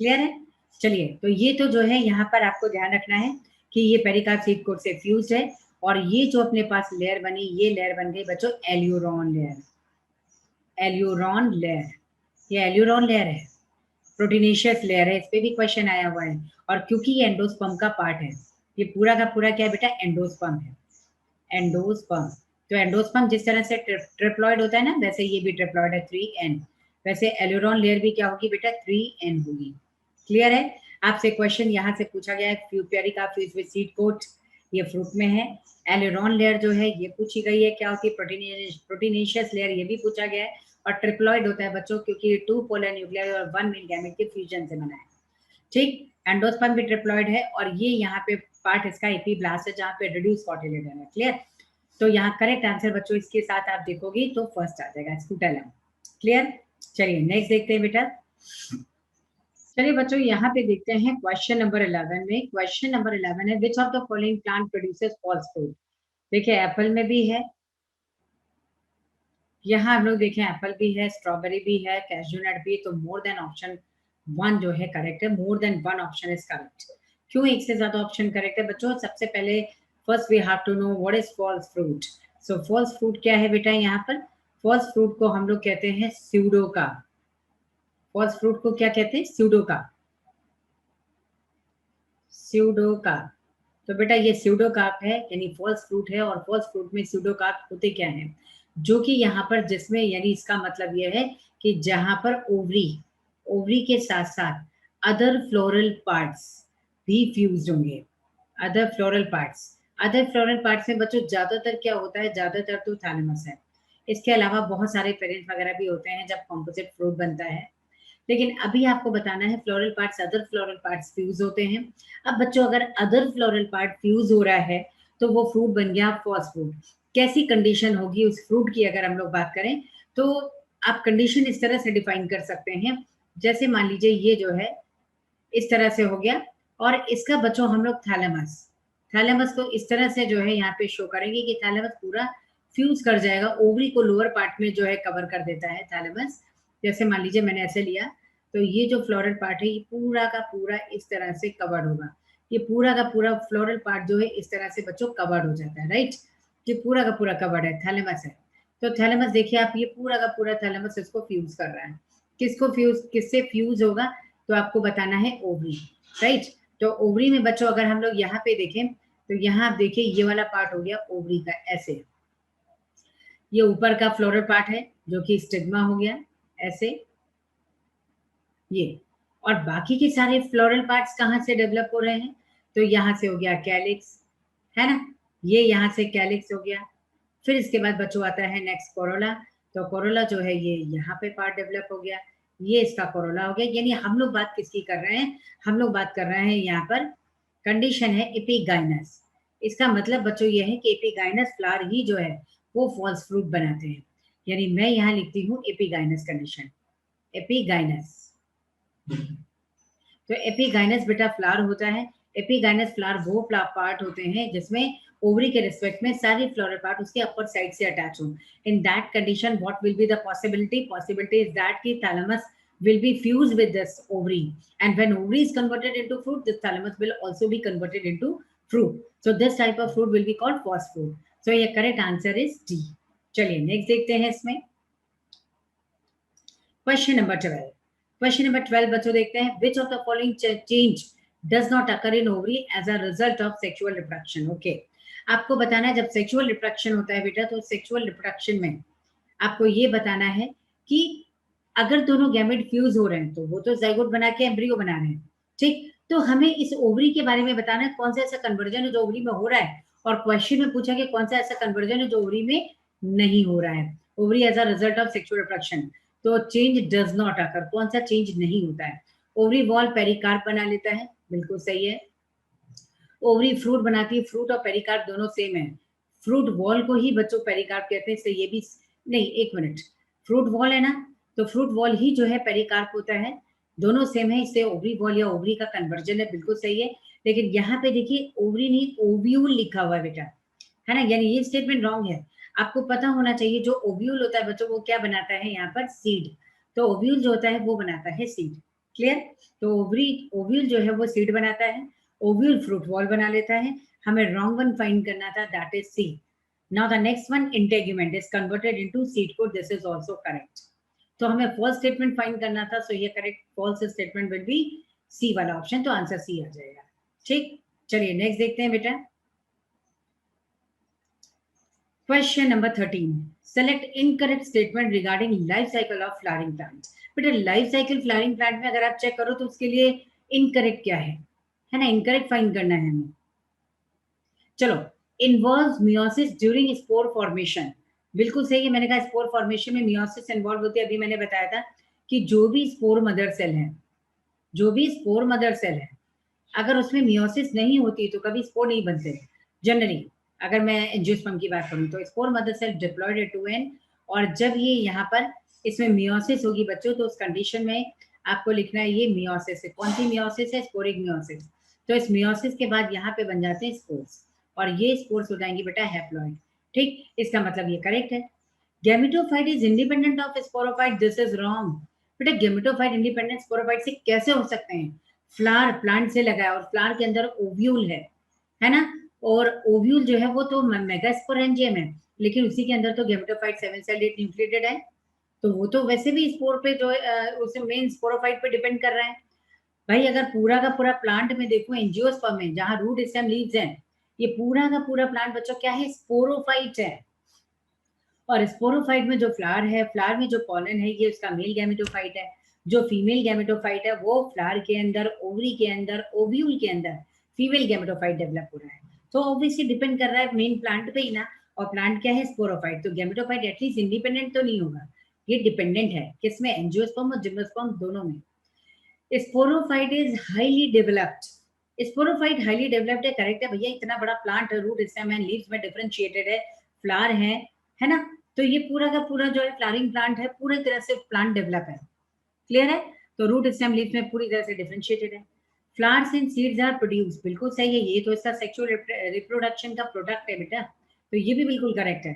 क्लियर है। चलिए, तो ये तो जो है यहाँ पर आपको ध्यान रखना है कि ये पेरिकार्प सीड कोट से फ्यूज है। और ये जो अपने पास लेयर बनी, ये लेयर बन गई बच्चों एल्यूरॉन लेयर। एल्यूरॉन लेयर, ये एल्यूरॉन लेयर है, प्रोटीनेशियस लेयर है, इस पे भी क्वेश्चन आया हुआ है। और क्योंकि ये एंडोस्पर्म का पार्ट है, ये पूरा का पूरा क्या है बेटा, एंडोस्पर्म है, एंडोस्पर्म। तो एंडोस्पर्म जिस तरह से ट्रिप्लॉइड होता है ना, वैसे ये भी ट्रिप्लॉइड है, 3n। वैसे एल्यूरॉन लेयर भी क्या होगी बेटा, 3n होगी। क्लियर है। आपसे क्वेश्चन यहाँ से पूछा गया है, प्यूपेरिका फ्यूज विद सीड कोट, ये फ्रूट में है। एल्यूरॉन लेयर जो है ये पूछी गई है, क्या होती है, प्रोटीनेशियस लेयर, ये भी पूछा गया है। और ट्रिप्लॉइड होता है बच्चों, क्योंकि 2 पोलर न्यूक्लियर और 1 मेन गैमेट के फ्यूजन से बना है। ठीक, एंडोस्पर्म भी ट्रिप्लॉइड है, और ये यहाँ पे पार्ट इसका एपीब्लास्ट है, जहाँ पे रिड्यूस कॉटिलिडन है। क्लियर। तो यहाँ करेक्ट आंसर बच्चों इसके साथ आप देखोगे तो फर्स्ट आ जाएगा, स्कूटेलम। क्लियर। चलिए नेक्स्ट देखते हैं बेटा। चलिए बच्चों, यहाँ पे देखते हैं क्वेश्चन नंबर 11 में। क्वेश्चन नंबर 11 है, which of the following plant produces false fruit. देखिए, एप्पल में भी है, यहाँ हम लोग देखें एप्पल भी है, स्ट्रॉबेरी भी है, कैश्यू नट भी। तो मोर देन ऑप्शन 1 जो है करेक्ट है, more than 1 option is correct. क्यों एक से ज्यादा ऑप्शन करेक्ट है बच्चों, सबसे पहले first we have to know what is false fruit. So false fruit क्या है बेटा, यहाँ पर फॉल्स फ्रूट को हम लोग कहते हैं स्यूडोका। फॉल्स फ्रूट को क्या कहते हैं, स्यूडोका, स्यूडोका। तो बेटा ये स्यूडोकार्प है, यानी फॉल्स फ्रूट है। और फॉल्स फ्रूट में स्यूडोकार्प होते क्या है, जो कि यहाँ पर जिसमें, यानी इसका मतलब ये है कि जहां पर ओवरी, ओवरी के साथ साथ अदर फ्लोरल पार्ट्स भी फ्यूज होंगे। Other floral parts, other floral parts में बच्चों ज्यादातर क्या होता है, ज्यादातर तो थैलेमस है। इसके अलावा बहुत सारे पेरेंट्स वगैरह भी होते हैं जब कॉम्पोजिट फ्रूट बनता है। लेकिन अभी आपको बताना है floral parts, other floral parts fuse होते हैं। अब बच्चों अगर अदर फ्लोरल पार्ट फ्यूज हो रहा है तो वो फ्रूट बन गया फॉल्स फ्रूट। कैसी कंडीशन होगी उस फ्रूट की अगर हम लोग बात करें, तो आप कंडीशन इस तरह से डिफाइन कर सकते हैं, जैसे मान लीजिए ये जो है इस तरह से हो गया, और इसका बच्चों हम लोग थैलेमस, थैलेमस को इस तरह से जो है यहाँ पे शो करेंगे कि थैलेमस पूरा फ्यूज कर जाएगा, ओवरी को लोअर पार्ट में जो है कवर कर देता है थैलेमस। जैसे मान लीजिए मैंने ऐसे लिया, तो ये जो फ्लोरल पार्ट है ये पूरा का पूरा इस तरह से कवर्ड होगा, ये पूरा का पूरा फ्लोरल पार्ट जो है इस तरह से बच्चों कवर्ड हो जाता है, राइट। ये पूरा का पूरा कवर्ड है, थैलेमस है। तो थैलेमस देखिए आप, ये पूरा का पूरा थैलेमस इसको फ्यूज कर रहा है। किसको फ्यूज, किससे फ्यूज होगा, तो आपको बताना है ओवरी, राइट। तो ओवरी में बच्चों अगर हम लोग यहाँ पे देखें, तो यहाँ आप देखिए ये वाला पार्ट हो गया ओवरी का, ऐसे। ये ऊपर का फ्लोरल पार्ट है जो कि स्टिग्मा हो गया, ऐसे ये। और बाकी के सारे फ्लोरल पार्ट्स कहाँ से डेवलप हो रहे हैं, तो यहाँ से हो गया कैलिक्स, है ना, ये यहाँ से कैलिक्स हो गया। फिर इसके बाद बच्चों आता है नेक्स्ट कोरोला। तो कोरोला जो है ये यहाँ पे पार्ट डेवलप हो गया, ये इसका कोरोला हो गया। यानी हम लोग बात किसकी कर रहे हैं, हम लोग बात कर रहे हैं यहाँ पर कंडीशन है एपिगाइनस। इसका मतलब बच्चों ये है कि एपिगाइनस फ्लावर ही जो है वो फॉल्स फ्रूट बनाते हैं। यानी मैं यहाँ लिखती हूँ एपिगाइनस कंडीशन, एपिगाइनस। तो एपिगाइनस बेटा फ्लावर होता है। एपिगाइनस फ्लावर वो पार्ट होते हैं जिसमें ओवरी के रिस्पेक्ट में सारी फ्लोरल पार्ट उसके अपर साइड से अटैच हो। In that condition what will be the possibility, possibility is that की thalamus will be fused with this ovary, and when ovary is converted into fruit, this thalamus will also be converted into fruit. So this type of fruit will be called false fruit. So your correct answer is D. चलिए next देखते हैं इसमें question number 12। Question number 12 बच्चों देखते हैं, which of the following change does not occur in ovary as a result of sexual reproduction? Okay, आपको बताना है जब सेक्सुअल रिप्रोडक्शन होता है बेटा, तो सेक्सुअल रिप्रोडक्शन में आपको ये बताना है कि अगर दोनों गैमेट फ्यूज हो रहे हैं तो वो तो जाइगोट बना के एम्ब्रियो बना रहे हैं, ठीक। तो हमें इस ओवरी के बारे में बताना है कौन सा ऐसा कन्वर्जन है जो ओवरी में हो रहा है, और क्वेश्चन में पूछा कि कौन सा ऐसा कन्वर्जन है जो ओवरी में नहीं हो रहा है, ovary as a result of sexual reproduction. तो चेंज डज नॉट आकर, कौन सा चेंज नहीं होता है, ओवरी वॉल पेरिकार्प बना लेता है, बिल्कुल सही है। ओवरी फ्रूट बनाती है, फ्रूट और पेरिकार्प दोनों सेम है, फ्रूट वॉल को ही बच्चों पेरिकार्प कहते हैं, ये भी नहीं, एक मिनट, फ्रूट वॉल है ना, तो फ्रूट वॉल ही जो है पेरिकार्प होता है, दोनों सेम है, इससे ओवरी वॉल या ओवरी का कन्वर्जन है, बिल्कुल सही है। लेकिन यहाँ पे देखिए ओवरी नहीं ओव्यूल लिखा हुआ है बेटा, है ना, यानी ये स्टेटमेंट रॉन्ग है। आपको पता होना चाहिए जो ओव्यूल होता है बच्चों वो क्या बनाता है यहाँ पर, सीड। तो ओव्यूल जो होता है वो बनाता है सीड, क्लियर। तो ओव्यूल जो है वो सीड बनाता है, ओव्यूल फ्रूट वॉल बना लेता है। हमें रॉन्ग वन फाइंड करना था, that is C. Now the next one, integument is converted into seed coat, this is also correct. तो हमें फॉल्स स्टेटमेंट फाइंड करना था, सो ये correct false statement will be C वाला ऑप्शन, तो आंसर सी आ जाएगा, ठीक। चलिए नेक्स्ट देखते हैं बेटा, question number 13, select incorrect statement regarding life cycle of flowering plant. बेटा लाइफ साइकिल फ्लावरिंग प्लांट में अगर आप चेक करो तो उसके लिए इनकरेक्ट क्या है ना, इनकरेक्ट फाइंड करना है हमें। चलो, involve meiosis during spore formation, बिल्कुल सही है। मैंने कहा स्पोर फॉर्मेशन में मियोसिस इन्वॉल्व होती है, अभी मैंने बताया था कि जो भी स्पोर मदर सेल है, जो भी स्पोर मदर सेल है, अगर उसमें मियोसिस नहीं होती तो कभी स्पोर नहीं बनते जनरली। अगर मैं एंजियोस्पर्म की बात करूं तो spore mother cell diploid at two n, और जब ये यहाँ पर इसमें मियोसिस होगी बच्चों, तो उस कंडीशन में आपको लिखना है ये मियोसिस है, कौन सी मियोसिस है, स्पोरिक मियोसिस। तो इस मियोसिस के बाद यहाँ पे बन जाते हैं स्पोर्स, और ये स्पोर्स हो जाएंगे बेटा हैप्लॉइड, ठीक। इसका मतलब ये करेक्ट है। Gametophyte is independent of sporophyte, this is wrong. बेटा गैमेटोफाइट इंडिपेंडेंट स्पोरोफाइट से कैसे हो सकते हैं, फ्लावर प्लांट से लगा है और फ्लावर के अंदर ओव्यूल है ना, और ओव्यूल जो है वो तो मेगास्पोरेंजियम है, लेकिन उसी के अंदर तो गैमेटोफाइट 7 सेल्ड न्यूक्लिएटेड है, तो वो तो वैसे भी स्पोर पे जो है उसे मेन स्पोरोफाइट पे डिपेंड कर रहा है। भाई अगर पूरा का पूरा प्लांट में देखो एंजियोस्पर्म में जहां रूट स्टेम लीव्स हैं, ये पूरा का पूरा प्लांट बच्चों क्या है, स्पोरोफाइट है। और स्पोरोफाइट में जो फ्लावर है, फ्लावर में जो पॉलन है ये उसका मेल गैमेटोफाइट है, जो फीमेल गैमेटोफाइट है वो फ्लावर के अंदर, ओवरी के अंदर, ओव्यूल के अंदर फीमेल गैमेटोफाइट डेवलप हो रहा है। तो ऑब्वियसली डिपेंड कर रहा है मेन प्लांट पे ही ना, और प्लांट क्या है, स्पोरोफाइट। तो गैमेटोफाइट एटलीस्ट इंडिपेंडेंट तो नहीं होगा, ये डिपेंडेंट है किसमें, एंजियोस्पर्म और जिम्नोस्पर्म दोनों में। Sporophyte is highly developed, sporophyte highly developed है, करेक्ट है भैया, इतना बड़ा प्लांट है, रूट स्टेम एंड लीव्स में डिफरेंशिएटेड है, फ्लावर है ना, तो ये पूरा का पूरा जो है फ्लावरिंग प्लांट है, पूरी तरह से प्लांट डेवलप है, क्लियर है। तो रूट स्टेम लीव्स में पूरी तरह से डिफरेंशिएटेड है। Flowers and seeds are produce, बिल्कुल सही है, ये तो इसका सेक्सुअल रिप्रोडक्शन का प्रोडक्ट है बेटा, तो ये भी बिल्कुल करेक्ट है।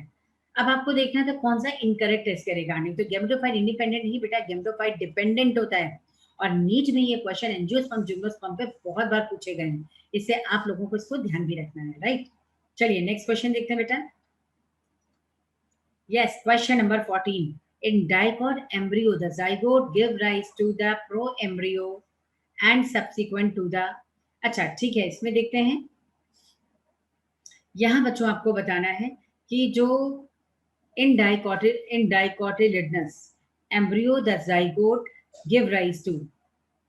अब आपको देखना था कौन सा इनकरेक्ट है इसके रिगार्डिंग। तो गैमेटोफाइट इंडिपेंडेंट ही बेटा, गैमेटोफाइट डिपेंडेंट होता है। और नीट में ये क्वेश्चन एंजियोस्पर्म जिम्नोस्पर्म पे बहुत बार पूछे गए हैं, इससे आप लोगों को इसको ध्यान भी रखना है, राइट। चलिए नेक्स्ट क्वेश्चन देखते हैं बेटा। Yes, question number 14। In dicot embryo, the zygote give rise to the pro-embryo and subsequent to the। अच्छा ठीक है, इसमें देखते हैं। यहाँ बच्चों आपको बताना है कि जो in dicotyledonous embryo the zygote give rise to।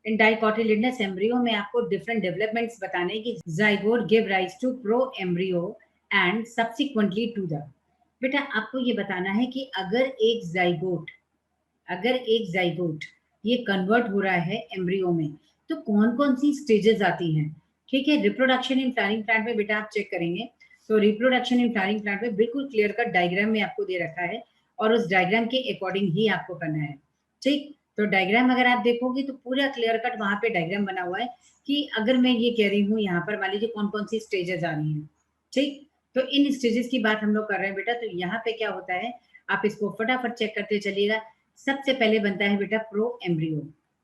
In dicotyledonous embryo में आपको डिफरेंट डेवलपमेंट्स बताने की। Zygote give rise to pro embryo and subsequently to the. बेटा आपको ये बताना है कि अगर एक जाइगोट ये कन्वर्ट हो रहा है एम्ब्रियो में, तो कौन कौन सी स्टेजेस आती हैं। ठीक है, रिप्रोडक्शन इन फ्लावरिंग प्लांट में बेटा आप चेक करेंगे तो रिप्रोडक्शन इन फ्लावरिंग प्लांट में बिल्कुल क्लियर कट डायग्राम में आपको दे रखा है, और उस डायग्राम के अकॉर्डिंग ही आपको करना है। ठीक, तो डायग्राम अगर आप देखोगे तो पूरा क्लियर कट वहां पे डायग्राम बना हुआ है कि अगर मैं ये कह रही हूँ यहाँ पर मान लीजिए कौन कौन सी स्टेजेस आ रही हैं। ठीक, तो इन स्टेजेस की बात हम लोग कर रहे हैं बेटा। तो यहाँ पे क्या होता है, आप इसको फटाफट चेक करते चलिएगा। सबसे पहले बनता है बेटा pro embryo.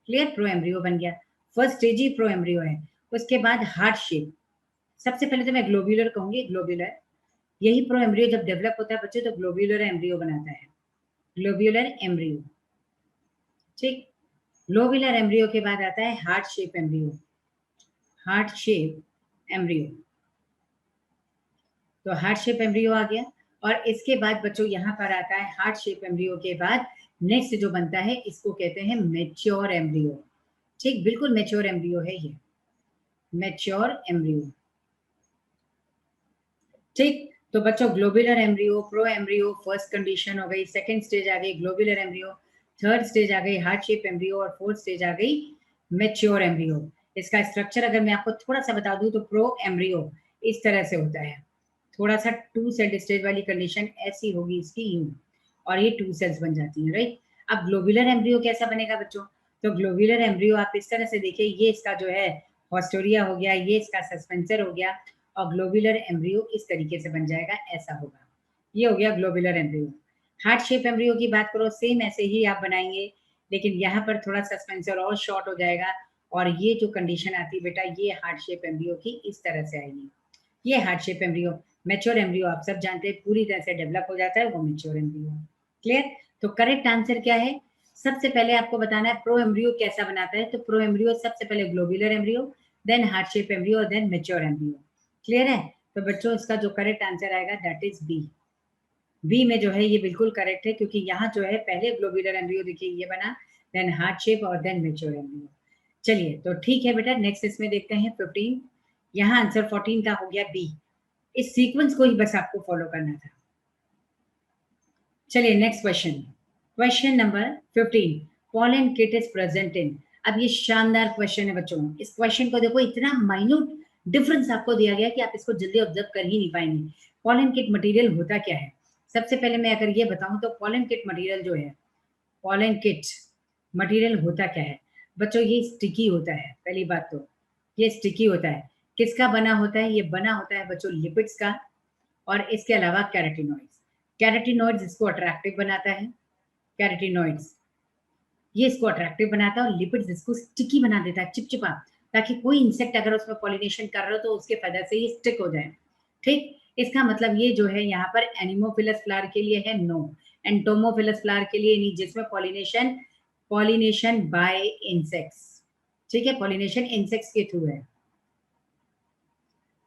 Clear, pro embryo बन गया, फर्स्ट स्टेज ही प्रो एम्ब्रियो है। उसके बाद हार्ट शेप। सबसे पहले तो मैं ग्लोब्यूलर कहूंगी, ग्लोब्यूलर। यही प्रो एम्ब्रियो जब डेवलप होता है बच्चे तो ग्लोब्यूलर एम्ब्रियो बनाता है, ग्लोब्यूलर एम्ब्रियो। ठीक, ग्लोब्यूलर एम्ब्रियो के बाद आता है heart shape embryo, heart shape embryo. तो हार्ट शेप एम्ब्रियो आ गया। और इसके बाद बच्चों यहाँ पर आता है हार्ट शेप एम्ब्रियो के बाद नेक्स्ट जो बनता है इसको कहते हैं मैच्योर एम्ब्रियो। ठीक, बिल्कुल मैच्योर एम्ब्रियो है ये, मैच्योर एम्ब्रियो। ठीक, तो बच्चों globular embryo, pro embryo first condition हो गई, सेकंड स्टेज आ गई ग्लोबुलर एम्ब्रियो, थर्ड स्टेज आ गई हार्ट शेप एम्ब्रियो, और फोर्थ स्टेज आ गई मैच्योर एम्ब्रियो। इसका स्ट्रक्चर अगर मैं आपको थोड़ा सा बता दूं तो प्रो एम्ब्रियो इस तरह से होता है, थोड़ा सा टू सेल स्टेज वाली कंडीशन ऐसी होगी इसकी यूं, और ये टू सेल्स बन जाती है, राइट। अब ग्लोबुलर एम्ब्रियो कैसा बनेगा बच्चों, तो ग्लोबुलर एम्ब्रियो आप इस तरह से देखिए, ये इसका जो है हॉस्टोरिया हो गया, ये इसका सस्पेंसर हो गया, और ग्लोबुलर एम्ब्रियो इस तरीके से बन जाएगा, ऐसा होगा। ये हो गया globular embryo. Heart shape embryo की बात करो, सेम ऐसे ही आप बनाएंगे, लेकिन यहाँ पर थोड़ा सस्पेंसर और शॉर्ट हो जाएगा, और ये जो कंडीशन आती है बेटा ये हार्ट शेप एम्ब्रियो की इस तरह से आएगी। ये heart shape embryo. Mature embryo आप सब जानते हैं पूरी तरह से डेवलप हो जाता है, वो मैच्योर एम्ब्रियो। क्लियर, तो करेक्ट आंसर क्या है, सबसे पहले आपको बताना है प्रो एम्ब्रियो कैसा बनाता है। तो प्रो एम्ब्रियो सबसे पहले globular embryo, then heart shape embryo, then mature embryo. Clear है, तो बच्चों इसका जो करेक्ट आंसर आएगा दैट इज बी। बी में जो है ये बिल्कुल करेक्ट है, क्योंकि यहाँ जो है पहले ग्लोबुलर एम्ब्रियो देखिए ये बना, देन हार्ट शेप और देन मैच्योर एम्ब्रियो। चलिए तो ठीक है बेटा, नेक्स्ट इसमें देखते हैं 15। यहाँ आंसर 14 का हो गया बी। इस सीक्वेंस को ही बस आपको फॉलो करना था। चलिए next question, question number 15। Pollen kit is present in. अब ये शानदार क्वेश्चन है बच्चों, इस क्वेश्चन को देखो, इतना माइन्यूट डिफरेंस आपको दिया गया कि आप इसको जल्दी ऑब्जर्व कर ही नहीं पाएंगे। पॉलन किट मटेरियल होता क्या है, सबसे पहले मैं अगर ये बताऊं तो पॉलन किट मटेरियल जो है, पॉलन किट मटेरियल होता क्या है बच्चों, ये स्टिकी होता है। पहली बात तो ये स्टिकी होता है, किसका बना होता है, ये बना होता है बच्चों लिपिड्स का, और इसके अलावा कैरोटिनॉइड्स। कैरोटिनॉइड्स इसको अट्रैक्टिव बनाता है, कैरोटिनॉइड्स ये इसको अट्रैक्टिव बनाता है, और लिपिड्स इसको स्टिकी बना देता है, चिपचिपा, ताकि कोई इंसेक्ट अगर उसमें पॉलिनेशन कर रहा हो तो उसके फायदा से ये स्टिक हो जाए। ठीक, इसका मतलब ये जो है यहाँ पर एनिमोफिलस फ्लावर के लिए है नो, एंटोमोफिलस फ्लावर के लिए नहीं, जिसमें पॉलिनेशन पॉलिनेशन बाय इंसेक्ट्स। ठीक है, पॉलिनेशन इंसेक्ट्स के थ्रू है,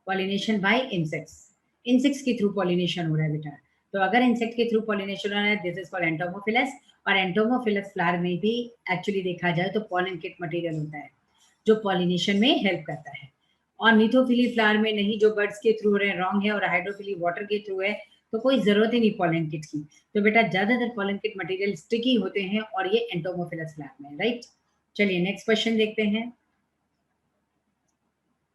पॉलिनेशन बाय इंसेक्ट्स, इंसेक्ट्स के थ्रू पॉलिनेशन हो रहा है बेटा। तो अगर इंसेक्ट के थ्रू पॉलिनेशन हो रहा है दिस इज कॉल्ड एंटोमोफिलस, और एंटोमोफिलस फ्लावर में भी एक्चुअली देखा जाए तो पॉलन किट मटेरियल होता है जो पॉलिनेशन में हेल्प करता है। और निथोफिली फ्लावर में नहीं, जो बर्ड्स के थ्रू रहे रॉन्ग है, और हाइड्रोफिली वाटर के थ्रू है, तो कोई जरूरत ही नहीं पॉलन किट की। तो बेटा ज्यादातर पॉलन किट मटेरियल स्टिकी होते हैं, और ये एंटोमोफिलस फ्लावर में, राइट। चलिए नेक्स्ट क्वेश्चन देखते हैं।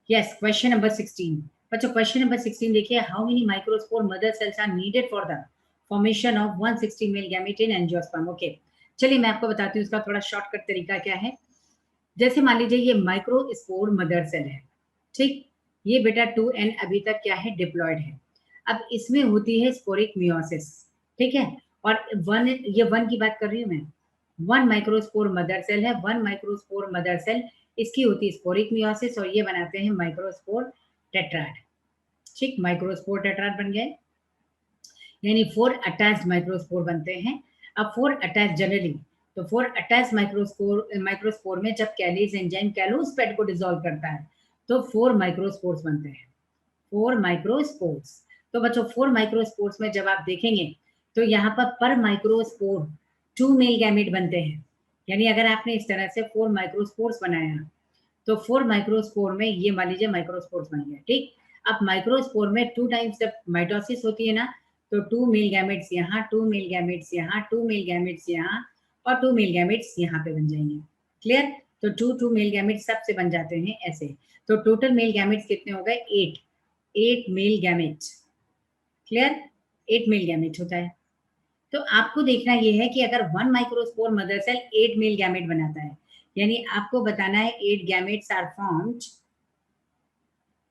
Yes, question number 16। बच्चों क्वेश्चन नंबर 16 देखिए, how many microspore mother cells are needed for the formation of 160 male gamete in angiosperm. Okay, चलिए मैं आपको बताती हूँ इसका थोड़ा शॉर्टकट तरीका क्या है। जैसे मान लीजिए ये माइक्रोस्पोर मदर सेल है, ठीक, ये बेटा 2n अभी तक क्या है डिप्लॉयड है। अब इसमें होती है स्पोरिक मियोसिस, ठीक है। और वन, ये वन की बात कर रही हूँ मैं, वन माइक्रोस्पोर मदर सेल है, वन माइक्रोस्पोर मदर सेल, इसकी होती है स्पोरिक मियोसिस और ये बनाते हैं माइक्रोस्पोर टेट्राड। ठीक, माइक्रोस्पोर टेट्राड बन गए, यानी 4 अटैच्ड माइक्रोस्पोर बनते हैं। अब 4 अटैच जनरली, तो 4 अटैच माइक्रोस्पोर में जब कैलीज एंजाइम कैलोस्पेड को डिसॉल्व करता है तो 4 माइक्रोस्पोर्स बनते हैं, 4 माइक्रोस्पोर्स। तो बच्चों 4 माइक्रोस्पोर्स में जब आप देखेंगे तो यहाँ पर माइक्रोस्पोर 2 मेल गैमेट बनते हैं। यानी अगर आपने इस तरह से 4 माइक्रोस्पोर्स बनाया तो 4 माइक्रोस्पोर में ये मान लीजिए माइक्रोस्पोर्स बन गया। ठीक, अब माइक्रोस्पोर में 2 टाइम्स जब माइटोसिस होती है ना, तो 2 मेल गैमेट्स यहाँ, 2 मेल गैमेट्स यहाँ, 2 मेल गैमेट्स यहाँ और 2 मेल गैमेट्स यहाँ पे बन जाएंगे। क्लियर? तो 2 मेल गैमेट्स सबसे बन जाते हैं ऐसे। तो टोटल मेल गैमेट्स कितने हो गए? 8 male gametes. Clear? 8 male gamete होता है। तो आपको देखना ये है कि अगर 1 microspore mother cell 8 male gamete बनाता है, यानी आपको बताना है 8 gametes are formed,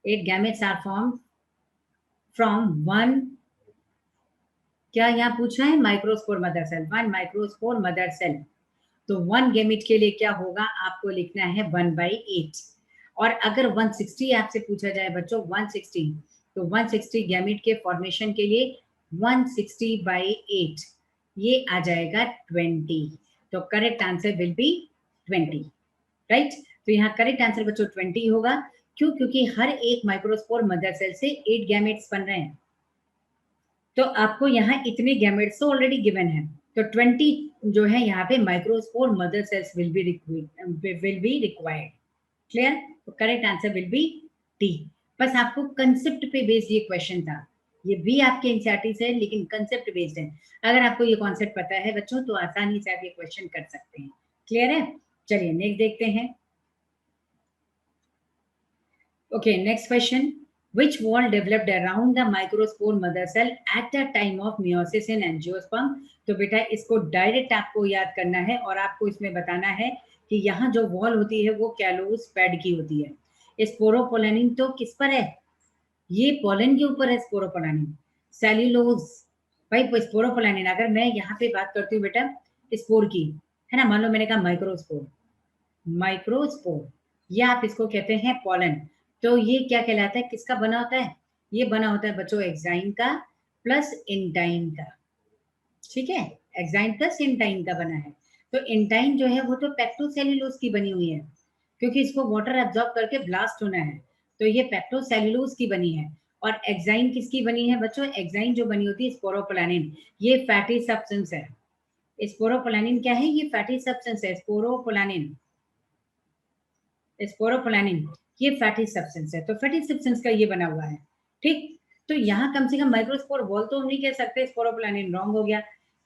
8 gametes are formed from 1, क्या यहाँ पूछा है? Microspore mother cell, 1 microspore mother cell. तो 1 गैमेट के लिए क्या होगा? आपको लिखना है 1/8। और अगर 160 आपसे पूछा जाए बच्चों, 160, तो 160 गैमेट के फॉर्मेशन के लिए 160/8 ये आ जाएगा 20। तो correct answer will B 20, right? तो यहाँ करेक्ट आंसर बच्चों 20 होगा। क्यों? क्योंकि हर एक माइक्रोस्पोर मदर सेल से 8 गैमेट्स बन रहे हैं। तो आपको यहाँ इतने गैमेट्स तो ऑलरेडी गिवन है, तो 20 जो है यहाँ पे microspore mother cells will be required. Clear? तो correct answer will be D. बस आपको कंसेप्ट पे बेस्ड ये क्वेश्चन था, ये भी आपके एनसीईआरटी से है लेकिन कंसेप्ट बेस्ड है। अगर आपको ये कॉन्सेप्ट पता है बच्चों तो आसानी से आप ये क्वेश्चन कर सकते हैं। क्लियर है? चलिए नेक्स्ट देखते हैं। Okay, next question. Which wall developed around the microspore mother cell at the time of meiosis in angiosperm? तो बेटा इसको डायरेक्ट आपको याद करना है और आपको इसमें बताना है कि यहाँ जो वॉल होती है वो कैलोस पैड की होती है। स्पोरोपोलानिन तो किस पर है? ये पोलन के ऊपर है स्पोरोपोलानिन। सेल्यूलोज, भाई स्पोरोपोलानिन, अगर मैं यहाँ पे बात करती हूँ बेटा स्पोर की, है ना, मान लो मैंने कहा माइक्रोस्पोर, माइक्रोस्पोर, ये आप इसको कहते हैं पोलन। तो ये क्या कहलाता है? किसका बना होता है? ये बना होता है बच्चों एक्साइन का प्लस इंटाइन का। ठीक है, एक्साइन प्लस इंटाइन का बना है। तो इंटाइन जो है वो तो पेक्टोसेल्यूलोज की बनी हुई है, क्योंकि इसको वाटर एब्जॉर्ब करके ब्लास्ट होना है, तो ये पेक्टोसेल्यूलोज की बनी है। और एक्साइन किसकी बनी है बच्चों? एक्साइन जो बनी होती है स्पोरोपोलानिन, ये फैटी सब्सटेंस है। स्पोरोपोलानिन क्या है? ये फैटी सब्सटेंस है, स्पोरोपोलानिन, स्पोरोपोलानिन ये फैटी सब्सटेंस है। तो फैटी सब्सटेंस का ये बना हुआ है। ठीक, तो यहाँ कम से कम माइक्रोस्पोर वॉल तो हम नहीं कह सकते, स्पोरोपोलानिन रॉन्ग हो गया।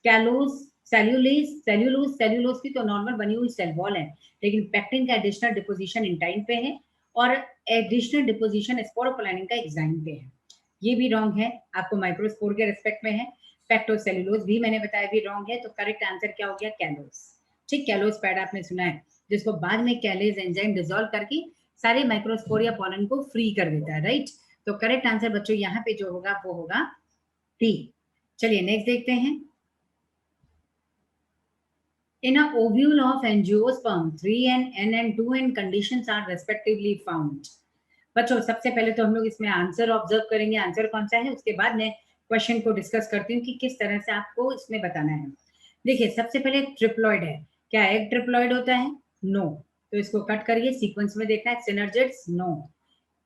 कैलोस, सेल्यूलेज, सेल्यूलोज की तो नॉर्मल बनी हुई सेल वॉल है, लेकिन पेक्टिन का एडिशनल डिपोजिशन इंटाइन पे है और एडिशनल डिपोजिशन स्पोरोपोलानिन का एक्साइन पे है। ये भी रॉन्ग है, आपको माइक्रोस्पोर के रिस्पेक्ट में है। पेक्टोसेल्यूलोज भी मैंने बताया भी रॉन्ग है। तो करेक्ट आंसर क्या हो गया? कैलोस। ठीक, कैलोस पैड आपने सुना है, जिसको बाद में कैलेज एंजाइम डिसॉल्व करके सारे माइक्रोस्पोर या पोलन को फ्री कर देता है, राइट? तो करेक्ट आंसर बच्चों यहाँ पे जो होगा वो होगा टी। चलिए नेक्स्ट देखते हैं। In a ovule of angiosperm, 3N and 2N conditions are respectively found. बच्चों सबसे पहले तो हम लोग इसमें आंसर ऑब्जर्व करेंगे, आंसर कौन सा है, उसके बाद मैं क्वेश्चन को डिस्कस करती हूँ कि किस तरह से आपको इसमें बताना है। देखिए सबसे पहले ट्रिप्लॉइड है, क्या एक ट्रिप्लॉइड होता है? नो, तो इसको कट करिए, सीक्वेंस में देखना है। सिनर्जिड्स नो,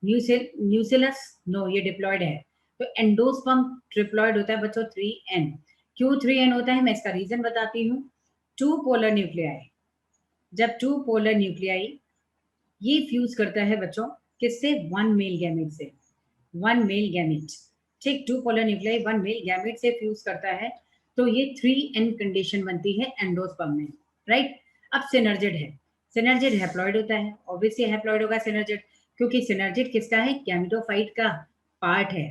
न्यूसिलस नो, ये डिप्लॉइड है। तो एंडोस्पर्म ट्रिप्लॉइड होता है बच्चों 3N। क्यों 3N होता है मैं इसका रीजन बताती हूँ। टू पोलर न्यूक्लियाई, जब टू पोलर न्यूक्लियाई ये फ्यूज करता है बच्चों किससे? वन मेल गैमेट से, वन मेल गैमेट। ठीक, two polar nuclei one male gamete से फ्यूज करता है, तो ये 3N कंडीशन बनती है एंडोस्पर्म में, राइट? अब सिनर्जिड है, सिनर्जिड हैप्लॉइड होता है, ऑब्वियसली हैप्लॉइड होगा सिनर्जिड, क्योंकि सिनर्जिड किसका है? गैमेटोफाइट का पार्ट है,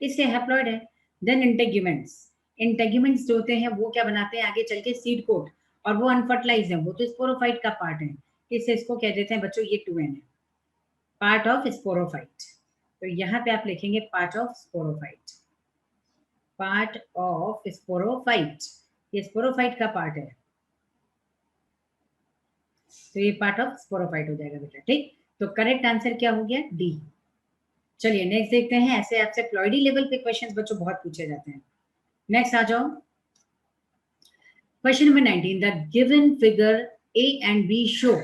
इससे हैप्लॉइड है। देन इंटेग्यूमेंट्स, इंटेग्यूमेंट्स जो होते हैं वो क्या बनाते हैं आगे चल के? सीड कोट, और वो अनफर्टिलाइज है, वो तो स्पोरोफाइट का पार्ट है, इससे इसको कह देते हैं बच्चों ये 2N है, पार्ट ऑफ स्पोरोफाइट। तो यहाँ पे आप लिखेंगे part of sporophyte. Part of sporophyte, ये स्पोरोफाइट का पार्ट है, तो ये पार्ट ऑफ स्पोरोफाइट हो जाएगा बेटा, ठीक। तो करेक्ट आंसर क्या हो गया, डी। चलिए नेक्स्ट देखते हैं, ऐसे आपसे प्लॉइडी लेवल पे क्वेश्चंस बच्चों बहुत पूछे जाते हैं। नेक्स्ट आ जाओ, question number 19, the given figure A and B show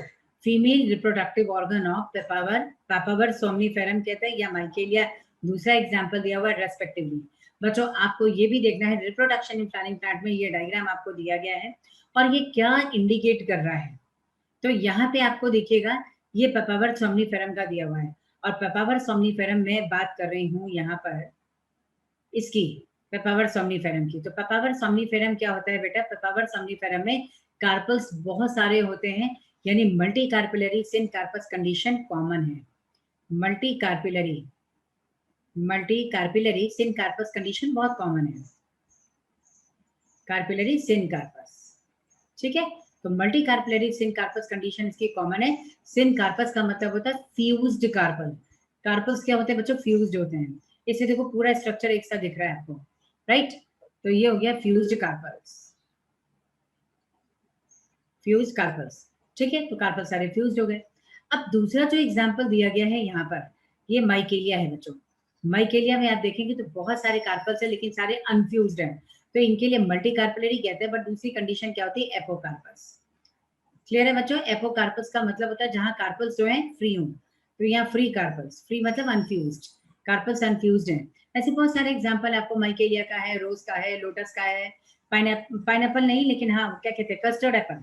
female reproductive organ of papaver somniferum कहते हैं या माइकेलिया, दूसरा एग्जांपल दिया हुआ है रेस्पेक्टिवली। बच्चों आपको ये भी देखना है, रिप्रोडक्शन इन फ्लावरिंग प्लांट में ये डायग्राम आपको दिया गया है और ये क्या इंडिकेट कर रहा है। तो यहाँ पे आपको देखिएगा ये पेपावर सोमनीफेरम का दिया हुआ है और पेपावर सोमनीफेरम में बात कर रही हूँ यहाँ पर इसकी, पेपावर सोमनीफेरम की। तो पेपावर सोमनीफेरम क्या होता है बेटा, पेपावर सोमनीफेरम में कार्पल्स बहुत सारे होते हैं, यानी मल्टी कार्पिलरी सिन कार्पस कंडीशन कॉमन है। मल्टी कार्पिलरी सिन कार्पस कंडीशन बहुत कॉमन है, कार्पिलरी सिन कार्पस, ठीक है। तो मल्टी कार्पिलरी सिन कार्पस कंडीशन इसकी कॉमन है। सिन कार्पस का मतलब होता है फ्यूज्ड कार्पल। कार्पल्स क्या होते हैं बच्चों, फ्यूज्ड होते हैं। इससे देखो पूरा स्ट्रक्चर एक साथ दिख रहा है आपको, राइट। तो ये हो गया फ्यूज्ड कार्पल्स, फ्यूज कार्पल्स, ठीक है। तो कार्पल सारे फ्यूज्ड हो गए। अब दूसरा जो एग्जांपल दिया गया है यहाँ पर, ये माइकेलिया है बच्चों। माइकेलिया में आप देखेंगे तो बहुत सारे कार्पल्स है लेकिन सारे अनफ्यूज्ड हैं, तो इनके लिए मल्टी कार्पिलरी कहते हैं। बट दूसरी कंडीशन क्या होती है, एपोकार्पस। क्लियर है बच्चों, एपोकार्पस का मतलब होता है जहां कार्पल्स जो है फ्री हो, तो यहाँ फ्री कार्पल्स, फ्री मतलब अनफ्यूज्ड, कार्पल्स अनफ्यूज्ड हैं। ऐसे बहुत सारे एग्जांपल आपको माइकेलिया का है, रोज का है, लोटस का है, पाइनएप्पल नहीं लेकिन हाँ क्या कहते हैं, कस्टर्ड एप्पल,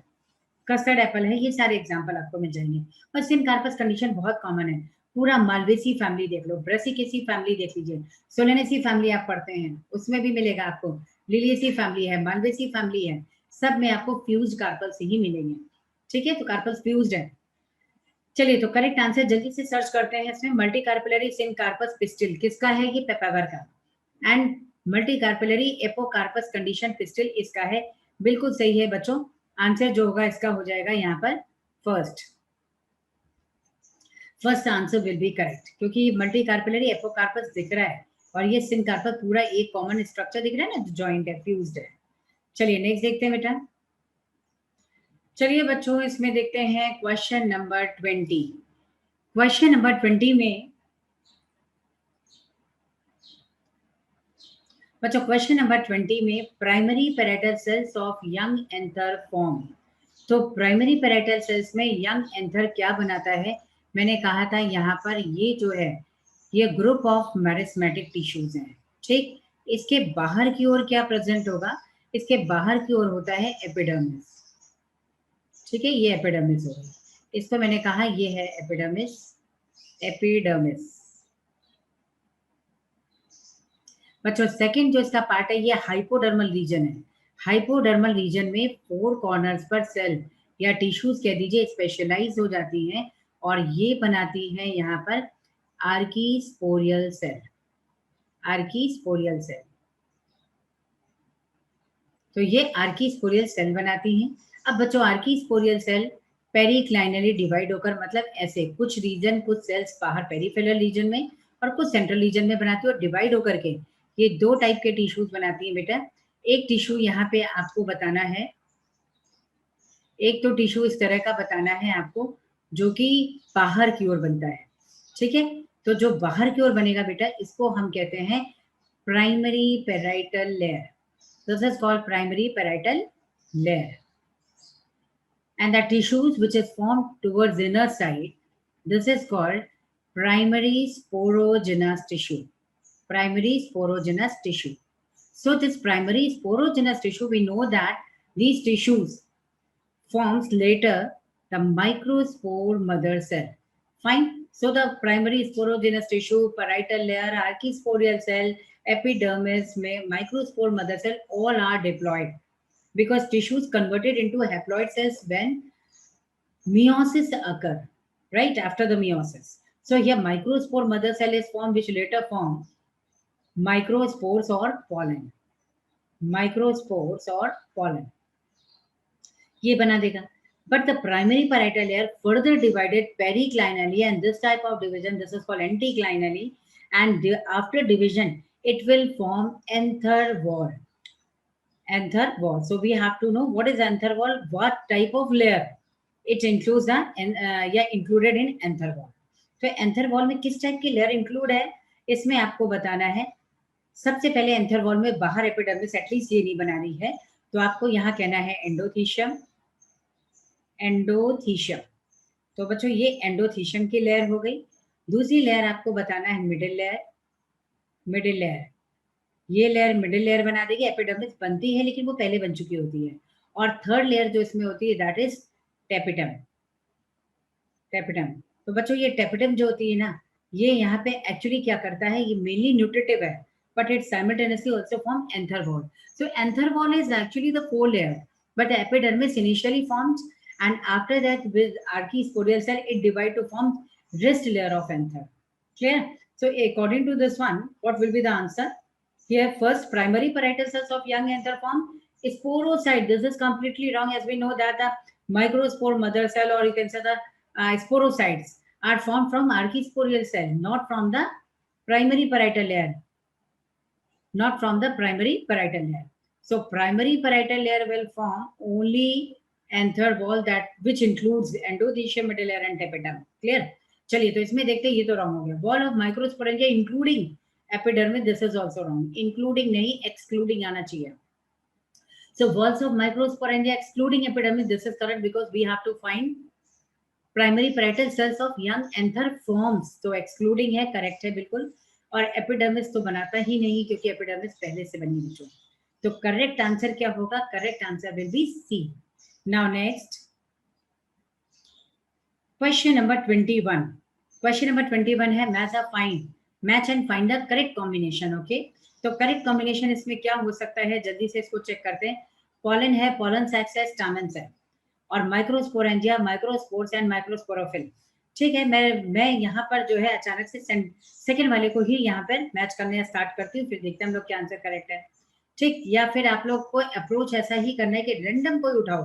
कस्टर्ड एप्पल है, ये सारे एग्जांपल आपको मिल जाएंगे। और सिन कार्पस कंडीशन बहुत कॉमन है। पूरा मालवेसी फैमिली देख लो, ब्रेसिकेसी फैमिली देख लीजिए, सोलेनेसी फैमिली आप पढ़ते हैं उसमें भी मिलेगा आपको, लिलियसी फैमिली है, मालवेसी फैमिली है, सब में आपको फ्यूज कार्पल्स ही मिलेंगे, ठीक है। तो कार्पल्स फ्यूज्ड है। चलिए तो करेक्ट आंसर जल्दी से सर्च करते हैं इसमें, multicarpellary syncarpous pistil किसका है, ये पेपावर का, and multicarpellary apocarpous condition pistil इसका है। बिल्कुल सही है बच्चों, आंसर जो होगा इसका हो जाएगा यहाँ पर first answer will be correct, क्योंकि मल्टी कार्पिलरी एपोकार्पस दिख रहा है और ये सिन कार्पस पूरा एक कॉमन स्ट्रक्चर दिख रहा है ना, जॉइंट है, फ्यूज्ड है। चलिए नेक्स्ट देखते हैं बेटा। चलिए बच्चों इसमें देखते हैं क्वेश्चन नंबर 20। क्वेश्चन नंबर 20 में बच्चों, क्वेश्चन नंबर 20 में primary parietal cells of young anther form. तो प्राइमरी पैरेटल सेल्स में यंग एंथर क्या बनाता है, मैंने कहा था यहाँ पर ये जो है ये ग्रुप ऑफ मेरिस्मेटिक टिश्यूज हैं, ठीक। इसके बाहर की ओर क्या प्रेजेंट होगा, इसके बाहर की ओर होता है एपिडर्मिस, ठीक है, ये एपिडर्मिस होगा। इसको मैंने कहा ये है एपिडर्मिस, एपिडर्मिस। बच्चों सेकंड जो इसका पार्ट है ये हाइपोडर्मल रीजन है। हाइपोडर्मल रीजन में 4 कॉर्नर्स पर सेल या टिश्यूज कह दीजिए स्पेशलाइज हो जाती हैं और ये बनाती हैं यहाँ पर आर्कीस्पोरियल सेल, आर्कीस्पोरियल सेल। तो ये आर्कीस्पोरियल सेल बनाती हैं। अब बच्चों आर्कीस्पोरियल सेल पेरिक्लाइनली डिवाइड होकर, मतलब ऐसे कुछ रीजन, कुछ सेल्स बाहर पेरिफेरल रीजन में और कुछ सेंट्रल रीजन में बनाती है और डिवाइड होकर के ये 2 टाइप के टिश्यूज बनाती है बेटा। एक टिश्यू यहाँ पे आपको बताना है, एक तो टिश्यू इस तरह का बताना है आपको जो कि बाहर की ओर बनता है, ठीक है। तो जो बाहर की ओर बनेगा बेटा इसको हम कहते हैं primary parietal layer. This is called primary parietal layer. And the tissues which is formed towards inner side, this is called primary sporogenous tissue. Primary sporogenous tissue. So this primary sporogenous tissue, we know that these tissues forms later the microspore mother cell. Fine. So the primary sporogenous tissue, parietal layer, archisporial cell, epidermis, microspore mother cell, all are diploid because tissues converted into haploid cells when meiosis occur, right after the meiosis. So here microspore mother cell is formed which later form microspores or pollen. Microspores or pollen. ये बना देगा. But the primary parietal layer further divided periclinally, and this type of division, this is called anticlinally, and after division it will form anther wall. Anther wall. So we have to know what is anther wall, what type of layer it includes the included in anther wall. तो anther wall में किस type की layer include है इसमें आपको बताना है. सबसे पहले एंथर वॉल में बाहर एपिडर्मिस एटलीस्ट ये नहीं बना रही है, तो आपको यहाँ कहना है एंडोथीशियम. एंडोथीशियम. तो बच्चों ये एंडोथीशियम की लेयर हो गई. दूसरी लेयर आपको बताना है मिडिल लेयर. मिडिल लेयर, ये लेयर मिडिल लेयर बना देगी. एपिडर्मिस बनती है लेकिन वो पहले बन चुकी होती है. और थर्ड लेयर जो इसमें होती है दैट इज टेपिटम. टेपिटम. तो बच्चों ये टेपिटम जो होती है ना, ये यहाँ पे एक्चुअली क्या करता है, ये मेनली न्यूट्रिटिव है, but it simultaneously also form anther wall. So anther wall is actually the core layer, but the epidermis initially forms, and after that with archisporial cell it divide to form rest layer of anther. Clear? So according to this one, what will be the answer? Here first primary parietal cells of young anther form sporocyte. This is completely wrong, as we know that the microspore mother cell, or you can say the sporocytes are formed from archisporial cell, not from the primary parietal layer. Not from the primary parietal layer. So primary parietal layer will form only anther wall, that which includes endothelium, middle layer and tapetum. Clear? चलिए तो इसमें देखते हैं, ये तो wrong हो गया. Wall of microsporangia including epidermis, this is also wrong. Including नहीं, एक्सक्लूडिंग आना चाहिए. So walls of microsporangia excluding epidermis, this is correct because we have to find primary parietal cells of young anther forms. तो excluding है, correct है बिल्कुल. और epidermis तो बनाता ही नहीं क्योंकि एपिडर्मिस पहले से बनी बच्चों. तो करेक्ट आंसर क्या होगा? Correct answer will be C. Now next question number 21. Question number 21 है match and find the correct combination. Okay, तो करेक्ट कॉम्बिनेशन इसमें क्या हो सकता है, जल्दी से इसको चेक करते हैं. पॉलन है, पॉलन सैक्स है, स्टामेन्स है, और माइक्रोस्पोरेंजिया, माइक्रोस्पोर्स एंड माइक्रोस्पोरोफिल. ठीक है, मैं यहाँ पर जो है अचानक से सेकंड वाले को ही यहाँ पर मैच करने स्टार्ट करती हूँ, फिर देखते हैं हम लोग क्या आंसर करेक्ट है. ठीक, या फिर आप लोग को अप्रोच ऐसा ही करना है कि रैंडम कोई उठाओ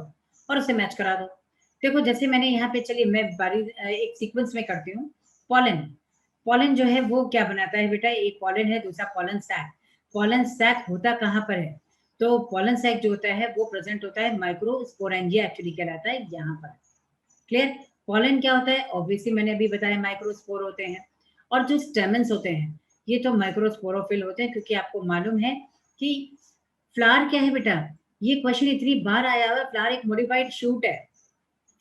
और उसे मैच करा दो. देखो जैसे मैंने यहाँ पे, चलिए मैं एक सीक्वेंस में करती हूँ. पॉलन जो है वो क्या बनाता है बेटा, एक पॉलन है, दूसरा पॉलन सैक. पॉलन सैक होता कहाँ पर है, तो पॉलन सैक जो होता है वो प्रेजेंट होता है माइक्रोस्पोरेंजिया एक्चुअली कहलाता है यहाँ पर. क्लियर? पॉलन क्या होता है, ऑब्वियसली मैंने अभी बताया माइक्रोस्पोर होते हैं. और जो स्टेमेंस होते हैं ये तो माइक्रोस्पोरोफिल होते हैं, क्योंकि आपको मालूम है कि फ्लावर क्या है बेटा, ये क्वेश्चन इतनी बार आया हुआ है. फ्लावर एक मॉडिफाइड शूट है.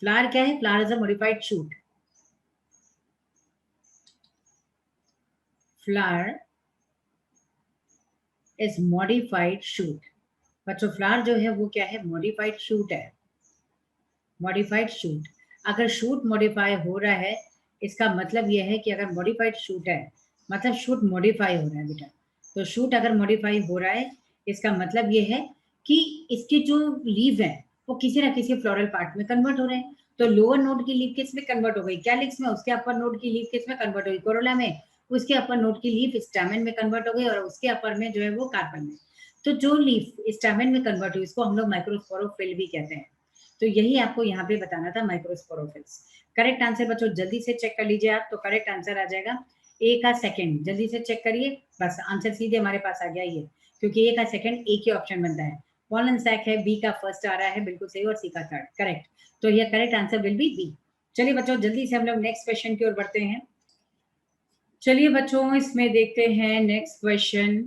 फ्लावर क्या है? Flower is a modified shoot. Flower is modified shoot. बच्चों फ्लावर जो है वो क्या है, मॉडिफाइड शूट है. Modified shoot. अगर शूट मॉडिफाई हो रहा है इसका मतलब यह है कि अगर मॉडिफाइड शूट है मतलब शूट मॉडिफाई हो रहा है बेटा. तो शूट अगर मॉडिफाई हो रहा है इसका मतलब यह है कि इसके जो लीव है वो किसी ना किसी फ्लोरल पार्ट में कन्वर्ट हो रहे हैं. तो लोअर नोड की लीव किस में कन्वर्ट हो गई, कैलिक्स में. उसके अपर नोड की लीव किस में कन्वर्ट हो गई, कोरोला में. उसके अपर नोड की लीव स्टैमेन में कन्वर्ट हो गई, और उसके अपर में जो है वो कार्पन में. तो जो लीफ स्टैमेन में कन्वर्ट हुई इसको हम लोग माइक्रोस्पोरोफिल भी कहते हैं. तो यही आपको यहाँ पे बताना था, माइक्रोस्पोरोफिल्स. करेक्ट आंसर बच्चों जल्दी से चेक कर लीजिए आप, तो करेक्ट आंसर आ जाएगा ए का सेकंड. जल्दी से चेक करिए, बस आंसर सीधे हमारे पास आ गया ये, क्योंकि ए का सेकंड एक ही ऑप्शन बनता है. पॉलन सैक है, बी का फर्स्ट आ रहा है, बिल्कुल सही, और सी का थर्ड. करेक्ट. तो ये correct answer will be B. चलिए बच्चों जल्दी से हम लोग नेक्स्ट क्वेश्चन की ओर बढ़ते हैं. चलिए बच्चों इसमें देखते हैं next question.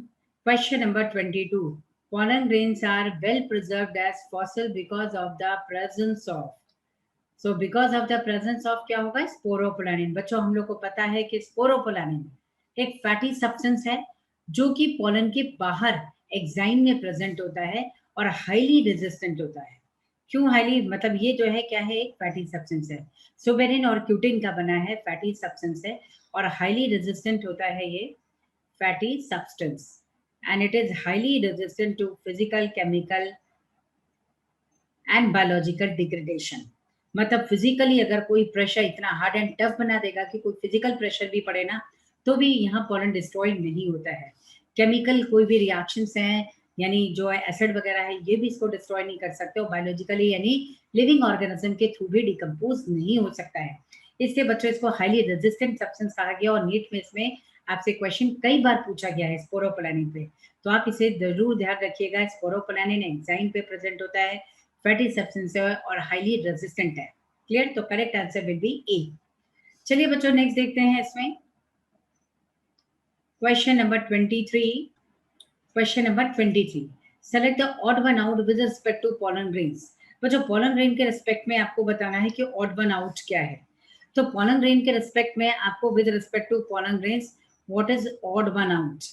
Question number 22. Pollen grains are well preserved as fossil because of the presence of. So because of the presence of क्या होगा, स्पोरोपोलानिन. बच्चों हम लोग को पता है कि स्पोरोपोलानिन एक फैटी सब्सटेंस है जो कि पोलन के बाहर एक्साइन में प्रेजेंट होता है और हाईली रेजिस्टेंट होता है. क्यों हाईली, मतलब ये जो है क्या है, एक फैटी सब्सटेंस है. सुबेरिन और क्यूटिन का बना है फैटी सब्सटेंस है, और हाईली रेजिस्टेंट होता है ये fatty substance. And it is highly resistant to physical, chemical and biological degradation. मतलब फिजिकली अगर कोई प्रेशर इतना हार्ड एंड टफ बना देगा कि कोई फिजिकल प्रेशर भी पड़े ना, तो भी यहाँ पोलन डिस्ट्रॉय नहीं होता है. केमिकल कोई भी रिएक्शंस हैं, यानी जो एसिड वगैरह है, ये भी इसको डिस्ट्रॉय नहीं कर सकते. और बायोलॉजिकली यानी लिविंग ऑर्गेनिज्म के थ्रू भी डिकम्पोज नहीं हो सकता है. इसलिए बच्चों इसको हाईली रेजिस्टेंट सब्सटेंस कहा गया. और नीट में इसमें आपसे क्वेश्चन कई बार पूछा गया है स्पोरोपोलानिन पे, तो आप इसे जरूर ध्यान रखिएगा। स्पोरोपोलानिन एंजाइम पे प्रेजेंट होता है, फैटी सब्सटेंस है और हाईली रेजिस्टेंट है। क्लियर? तो correct answer will be A. चलिए बच्चों नेक्स्ट देखते हैं इसमें question number 23। Question number 23, select the odd one out with respect to pollen grains. बच्चों पोलन ग्रेन के रिस्पेक्ट में आपको बताना है कि ऑड वन आउट क्या है। तो पोलन ग्रेन के रिस्पेक्ट में आपको with respect to pollen grains what is odd one out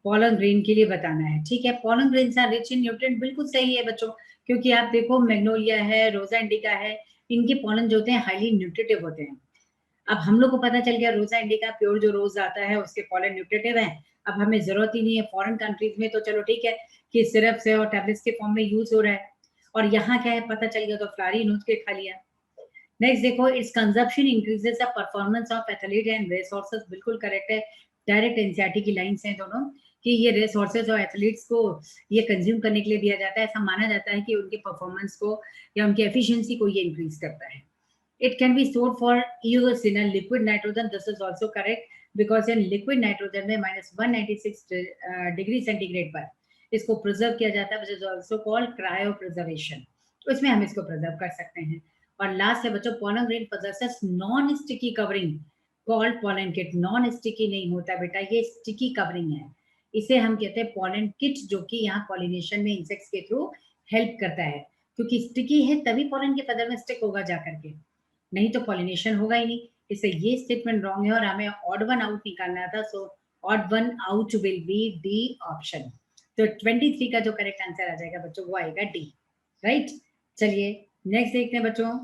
pollen grain के लिए बताना है। ठीक है, pollen grains are rich in nutrient, बिल्कुल सही है बच्चों, क्योंकि आप देखो मैग्नोलिया है, रोजा इंडिका है, इनके पोलन जो होते हैं हाईली न्यूट्रिटिव होते हैं। अब हम लोग को पता चल गया रोजा इंडिका प्योर जो रोज आता है उसके पोलन न्यूट्रिटिव है। अब हमें जरूरत ही नहीं है फॉरेन कंट्रीज में, तो चलो ठीक है कि सिरप से और टैबलेट्स के फॉर्म में यूज हो रहा है, और यहाँ क्या है पता चल गया तो फ्लारी नूच के खा लिया। नेक्स्ट देखो, its consumption increases the performance of athlete and race horses, बिल्कुल करेक्ट है। डायरेक्ट एनसीईआरटी की लाइंस हैं दोनों कि ये रेस हॉर्सेस और एथलीट्स को ये कंज्यूम करने के लिए दिया जाता है। ऐसा माना जाता है कि उनके परफॉर्मेंस को या उनकी एफिशिएंसी को ये इंक्रीज करता है। It can be stored for use in a liquid nitrogen. This is also correct because in liquid nitrogen में -196 डिग्री सेंटीग्रेड पर इसको प्रिजर्व किया जाता है, which is also called cryopreservation। तो इसमें हम इसको प्रिजर्व कर सकते हैं। और लास्ट है बच्चों, pollen grain possesses non sticky covering called pollen kit। Non sticky नहीं होता बेटा, ये स्टिकी कवरिंग है, इसे हम कहते हैं pollen kit, जो कि यहाँ पॉलिनेशन में इंसेक्ट्स के थ्रू हेल्प करता है, क्योंकि स्टिकी है तभी पॉलन के पदर में स्टिक होगा जाकर के, नहीं तो पॉलिनेशन होगा ही नहीं। इससे ये स्टेटमेंट रॉन्ग है और हमें ऑड वन आउट निकालना था, so odd one out will be D option. तो 23 का जो करेक्ट आंसर आ जाएगा बच्चों वो आएगा डी, राइट। चलिए नेक्स्ट देखते हैं बच्चों।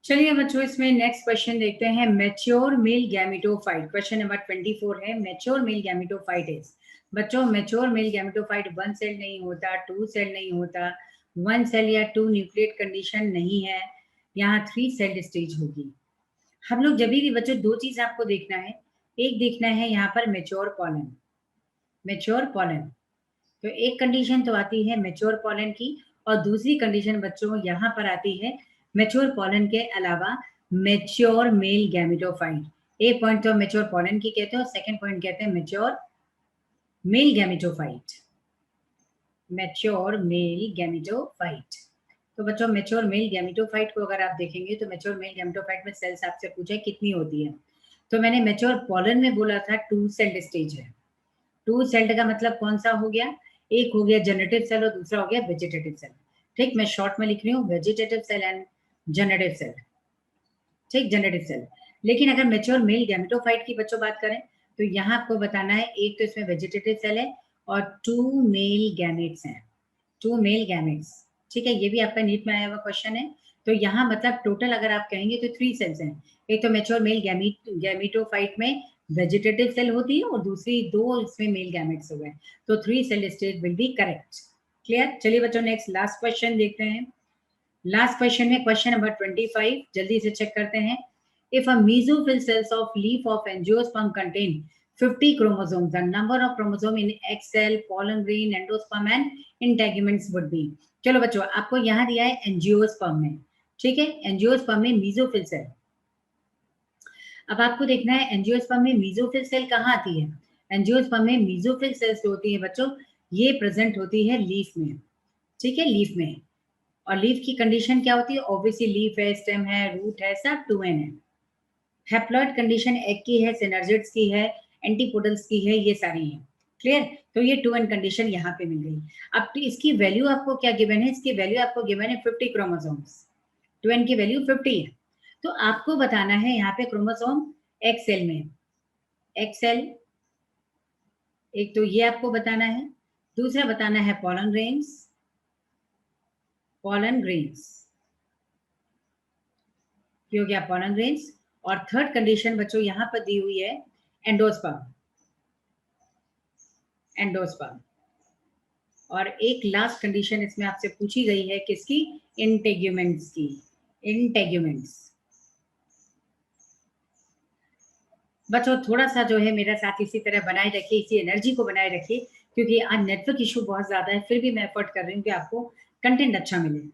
चलिए बच्चों इसमें नेक्स्ट क्वेश्चन देखते हैं, mature male gametophyte. Question number 24 है, मैच्योर मेल गैमेटोफाइट इज। बच्चों मैच्योर मेल गैमेटोफाइट 1 सेल नहीं होता, 2 सेल नहीं होता, 1 सेल या 2 न्यूक्लिएट कंडीशन नहीं है, यहाँ 3 सेल स्टेज होगी। हम लोग जब भी बच्चों दो चीज आपको देखना है, एक देखना है यहाँ पर मेच्योर पॉलन, मेच्योर पॉलन, तो एक कंडीशन तो आती है मेच्योर पॉलन की, और दूसरी कंडीशन बच्चों यहाँ पर आती है मेच्योर पॉलन के अलावा मेच्योर मेल गैमेटोफाइट। एक पॉइंट तो मेच्योर पॉलन की कहते हैं और सेकंड पॉइंट कहते हैं mature male gametophyte, mature male gametophyte. तो बच्चों मेच्योर मेल गैमेटोफाइट को अगर आप देखेंगे तो मेच्योर मेल गैमेटोफाइट में सेल्स आपसे पूछा है कितनी होती है, तो मैंने मेच्योर पॉलन में बोला था 2 सेल्ड स्टेज है। 2 सेल्ड का मतलब कौन सा हो गया, एक हो गया जनरेटिव सेल और दूसरा हो गया वेजिटेटिव सेल। ठीक, मैं शॉर्ट में लिख रही हूँ vegetative cell and generative cell. ठीक, जनरेटिव सेल। लेकिन अगर मेच्योर मेल गैमेटोफाइट की बच्चों बात करें तो यहाँ आपको बताना है, एक तो इसमें वेजिटेटिव सेल है और 2 मेल गैमेट्स हैं, 2 मेल गैमेट्स। ठीक है, ये भी आपका नीट में आया हुआ क्वेश्चन है। तो यहाँ मतलब टोटल अगर आप कहेंगे तो 3 सेल्स हैं, एक तो मेच्योर मेल गैमेटोफाइट में वेजिटेटिव सेल होती है और दूसरी 2 इसमें मेल गैमेट्स हो गए, तो 3 cell stage will be correct. Clear? चलिए बच्चों नेक्स्ट लास्ट क्वेश्चन देखते हैं। लास्ट क्वेश्चन में क्वेश्चन नंबर 25, जल्दी से चेक करते हैं। If a mesophyll cells of leaf of angiosperm contain 50 chromosomes, the number of chromosome in egg cell, pollen grain, endosperm and integuments would be। चलो बच्चों आपको यहाँ दिया है एंजियोस्पर्म में, ठीक है, एंजियोस्पर्म में मेसोफिल सेल। अब आपको देखना है एंजियोस्पर्म में मेसोफिल सेल कहाँ आती है। एंजियोस्पर्म में मेसोफिल सेल्स जो होती है बच्चों ये प्रेजेंट होती है लीफ में, ठीक है, लीफ में। और लीफ की कंडीशन क्या होती है, ऑब्वियसली लीफ है, स्टेम है, रूट है, सब 2n है। हैप्लॉइड कंडीशन एग की है, सिनर्जिड्स की है, एंटीपोडल्स की है, ये सारी हैं। क्लियर? तो ये 2n कंडीशन यहाँ पे मिल गई। अब तो इसकी वैल्यू आपको क्या गिवन है, इसकी वैल्यू आपको गिवन है 50 क्रोमोसोम्स, 2n की वैल्यू 50 है। तो आपको बताना है यहाँ पे क्रोमोसोम एग सेल में, एग सेल एक तो ये आपको बताना है, दूसरा बताना है पोलन ग्रेन्स, पोलन ग्रेन्स हो गया पोलन ग्रेन्स, और थर्ड कंडीशन बच्चों यहाँ पर दी हुई है एंडोस्पर्म, एंडोस्पर्म। और एक लास्ट कंडीशन इसमें आपसे पूछी गई है किसकी, इंटेग्यूमेंट्स की, इंटेग्यूमेंट्स। बच्चों थोड़ा सा जो है मेरा साथ इसी तरह बनाए रखिए, इसी एनर्जी को बनाए रखिए, क्योंकि आज नेटवर्क इशू बहुत ज्यादा है, फिर भी मैं एफर्ट कर रही हूँ कि आपको कंटेंट अच्छा मिले।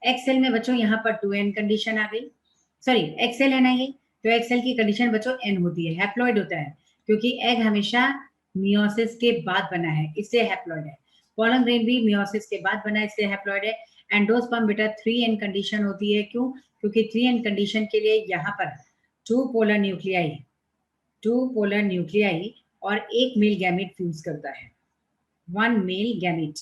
एक्सेल में बच्चों यहाँ पर 2n कंडीशन आ गई, सॉरी एक्सेल है ना ये, तो एक्सेल की कंडीशन बच्चों n होती है, हैप्लॉइड होता है, क्योंकि एग हमेशा मियोसिस के बाद बना है, इससे हैप्लॉइड है। पोलन ग्रेन भी मियोसिस के बाद बना है, इससे हैप्लॉइड है। एंडोस्पर्म बेटा 3n कंडीशन होती है, क्यों? क्योंकि 3n कंडीशन के लिए यहाँ पर टू पोलर न्यूक्लियाई और एक मेल गैमेट फ्यूज करता है। वन मेल गैमेट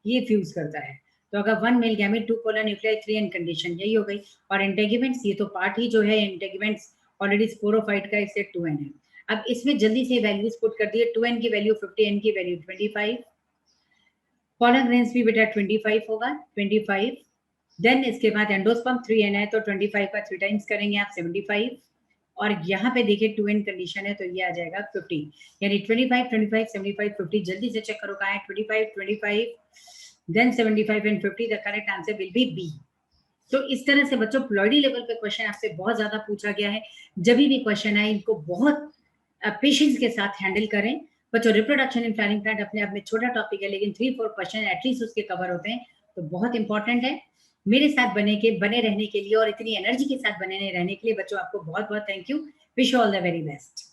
ये फ्यूज करता है। तो अगर one male gamete two polar nuclei 3n condition यही हो गई। और इंटेगुमेंट्स, ये तो पार्ट ही जो है इंटेगुमेंट्स ऑलरेडी स्पोरोफाइट का, इससे 2n है। अब इसमें जल्दी से वैल्यूज पुट कर दिए, 2n की वैल्यू 50, n की वैल्यू 25। पोलन ग्रेन्स भी बेटा 25 होगा, 25। देन इसके बाद एंडोस्पर्म 3n है, तो 25 का 3 टाइम्स करेंगे आप 75। और यहाँ पे देखिए 2n कंडीशन है, तो ये आ जाएगा 50, यानी 25 25 75 50। जल्दी से चेक करो कहाँ है, 25 25 then 75 and 50। The correct answer will be B. तो इस तरह से बच्चों प्लॉइडी लेवल पे क्वेश्चन आपसे बहुत ज्यादा पूछा गया है। जब भी क्वेश्चन आए इनको बहुत पेशेंस के साथ हैंडल करें। बच्चों रिप्रोडक्शन इन फ्लावरिंग प्लांट अपने आप में छोटा टॉपिक है, लेकिन 3-4 क्वेश्चन एटलीस्ट उसके कवर होते हैं, तो बहुत इंपॉर्टेंट है। मेरे साथ बने रहने के लिए और इतनी एनर्जी के साथ बने रहने के लिए बच्चों आपको बहुत बहुत thank you. Wish you all the very best.